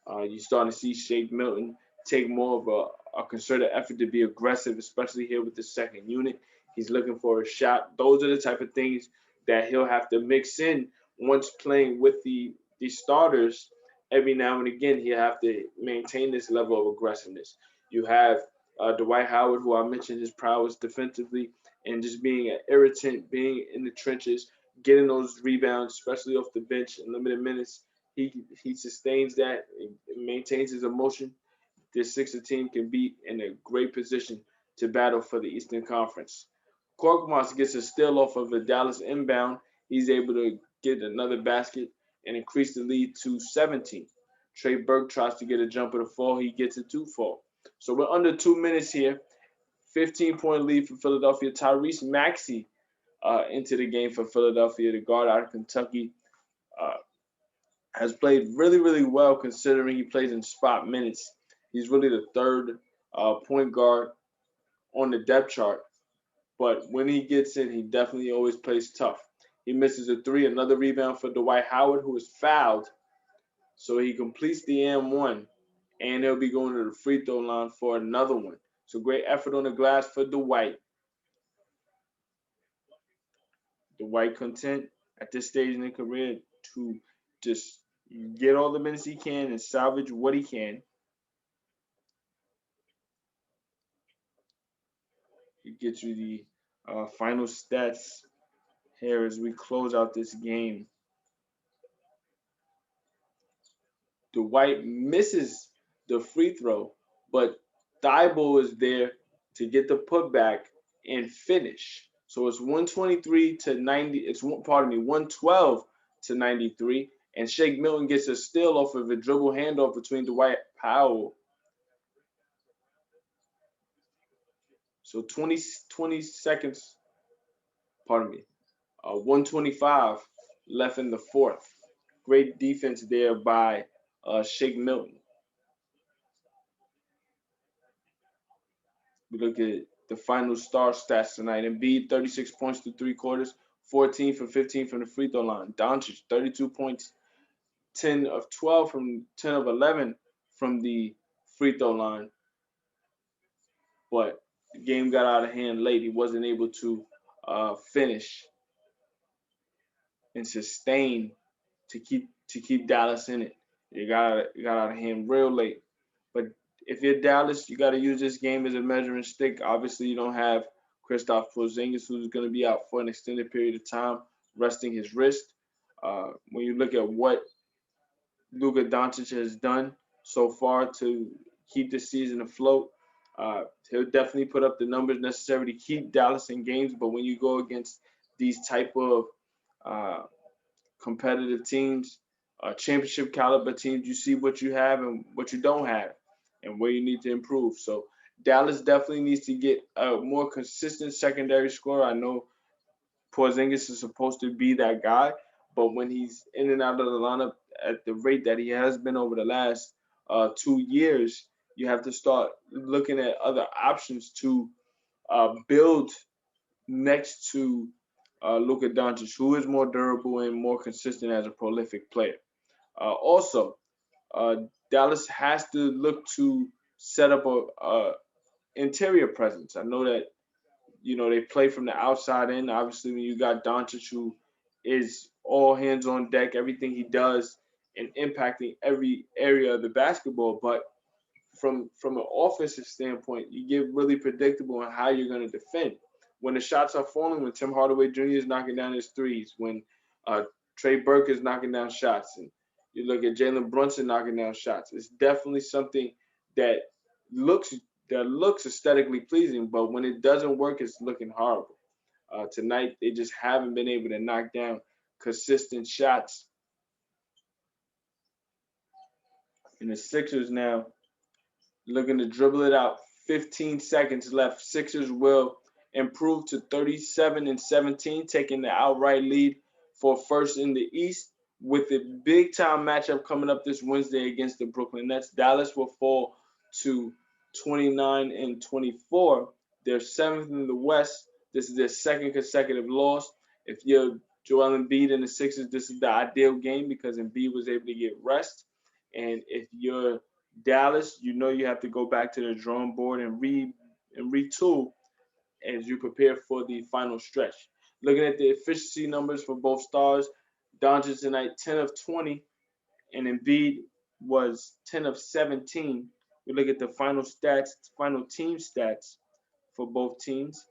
You're starting to see Shake Milton take more of a concerted effort to be aggressive, especially here with the second unit. He's looking for a shot. Those are the type of things that he'll have to mix in once playing with the starters. Every now and again, he'll have to maintain this level of aggressiveness. You have Dwight Howard, who I mentioned his prowess defensively and just being an irritant, being in the trenches, getting those rebounds, especially off the bench in limited minutes. He sustains that, maintains his emotion. This Sixer team can be in a great position to battle for the Eastern Conference. Korkmaz gets a steal off of a Dallas inbound. He's able to get another basket and increase the lead to 17. Trey Burke tries to get a jumper to fall. He gets a two-fall. So we're under 2 minutes here. 15-point lead for Philadelphia. Tyrese Maxey into the game for Philadelphia, the guard out of Kentucky. Uh, has played really, really well considering he plays in spot minutes. He's really the third point guard on the depth chart. But when he gets in, he definitely always plays tough. He misses a three, another rebound for Dwight Howard, who is fouled. So he completes the M1, and he'll be going to the free throw line for another one. So great effort on the glass for Dwight. Dwight content at this stage in his career to just get all the minutes he can and salvage what he can. He gets you the final stats here as we close out this game. Dwight misses the free throw, but Thibault is there to get the putback and finish. So it's 123 to 90. It's 112 to 93, and Shake Milton gets a steal off of a dribble handoff between Dwight Powell. So 20 seconds. Pardon me. 125 left in the fourth. Great defense there by Shake Milton. We look at the final star stats tonight. Embiid, 36 points through three quarters, 14 for 15 from the free throw line. Doncic, 32 points, 10 of 12 from 10 of 11 from the free throw line. But the game got out of hand late. He wasn't able to finish and sustain to keep Dallas in it. It got out of hand real late. But if you're Dallas, you got to use this game as a measuring stick. Obviously, you don't have Kristaps Porzingis, who's going to be out for an extended period of time, resting his wrist. When you look at what Luka Doncic has done so far to keep the season afloat, he'll definitely put up the numbers necessary to keep Dallas in games. But when you go against these type of competitive teams, championship caliber teams, you see what you have and what you don't have and where you need to improve. So Dallas definitely needs to get a more consistent secondary scorer. I know Porzingis is supposed to be that guy, but when he's in and out of the lineup at the rate that he has been over the last 2 years, you have to start looking at other options to build next to Luka Doncic, who is more durable and more consistent as a prolific player. Also, Dallas has to look to set up a interior presence. I know that they play from the outside in. Obviously, when you got Doncic, who is all hands on deck, everything he does and impacting every area of the basketball. But from an offensive standpoint, you get really predictable on how you're going to defend. When the shots are falling, when Tim Hardaway Jr. is knocking down his threes, when Trey Burke is knocking down shots, and you look at Jalen Brunson knocking down shots, it's definitely something that looks aesthetically pleasing, but when it doesn't work, it's looking horrible. Tonight, they just haven't been able to knock down consistent shots. And the Sixers now looking to dribble it out. 15 seconds left. Sixers will improve to 37-17, taking the outright lead for first in the East. With the big time matchup coming up this Wednesday against the Brooklyn Nets, Dallas will fall to 29-24. They're seventh in the West. This is their second consecutive loss. If you're Joel Embiid and the Sixers, this is the ideal game because Embiid was able to get rest. And if you're Dallas, you know you have to go back to the drawing board and retool as you prepare for the final stretch. Looking at the efficiency numbers for both stars, Doncic tonight 10 of 20, and Embiid was 10 of 17. We look at the final stats, final team stats for both teams.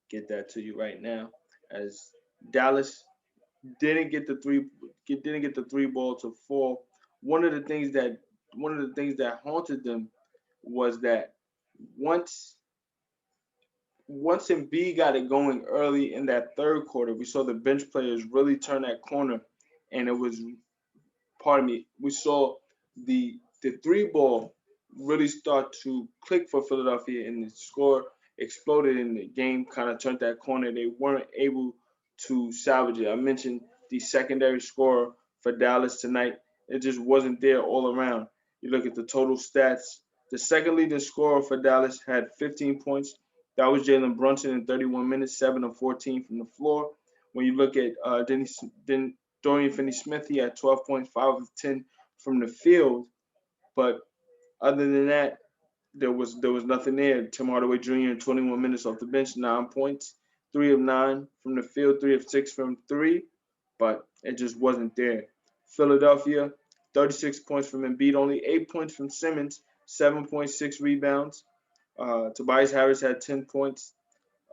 Get that to you right now, as Dallas didn't get the three ball to fall. One of the things that haunted them was that once once Embiid got it going early in that third quarter, we saw the bench players really turn that corner, and it was, pardon me, we saw the three ball really start to click for Philadelphia, and the score exploded, and the game kind of turned that corner. They weren't able to salvage it. I mentioned the secondary scorer for Dallas tonight. It just wasn't there all around. You look at the total stats. The second leading scorer for Dallas had 15 points. That was Jalen Brunson in 31 minutes, 7 of 14 from the floor. When you look at Dorian Finney-Smith, he had 12.5 of 10 from the field. But other than that, there was nothing there. Tim Hardaway Jr. in 21 minutes off the bench, 9 points, 3 of 9 from the field, 3 of 6 from three, but it just wasn't there. Philadelphia, 36 points from Embiid, only 8 points from Simmons, 7.6 rebounds. Tobias Harris had 10 points.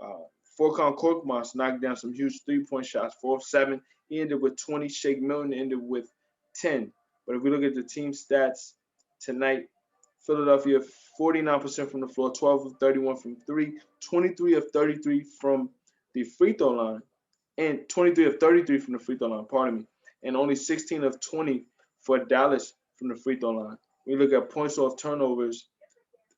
Uh, Furkan Korkmaz knocked down some huge three-point shots, 4 of 7. He ended with 20. Shake Milton ended with 10. But if we look at the team stats tonight, Philadelphia 49% from the floor, 12 of 31 from three, 23 of 33 from the free throw line, and 23 of 33 from the free throw line, pardon me, and only 16 of 20 for Dallas from the free throw line. We look at points off turnovers.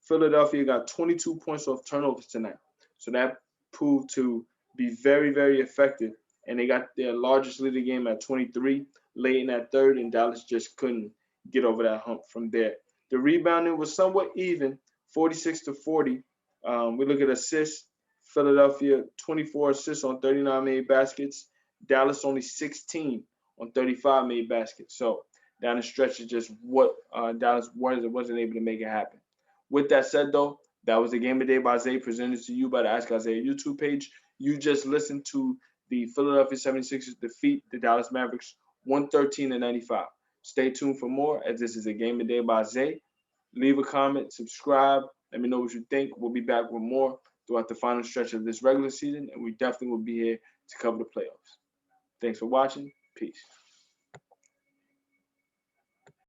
Philadelphia got 22 points off turnovers tonight. So that proved to be very, very effective. And they got their largest lead of the game at 23 late in that third, and Dallas just couldn't get over that hump from there. The rebounding was somewhat even, 46 to 40. We look at assists. Philadelphia 24 assists on 39 made baskets. Dallas only 16 on 35 made baskets. So down the stretch is just what Dallas wasn't able to make it happen. With that said, though, that was the Game of the Day by Zay, presented to you by the Ask Isaiah YouTube page. You just listened to the Philadelphia 76ers defeat the Dallas Mavericks 113-95. Stay tuned for more, as this is a Game of the Day by Zay. Leave a comment, subscribe. Let me know what you think. We'll be back with more throughout the final stretch of this regular season, and we definitely will be here to cover the playoffs. Thanks for watching. Peace.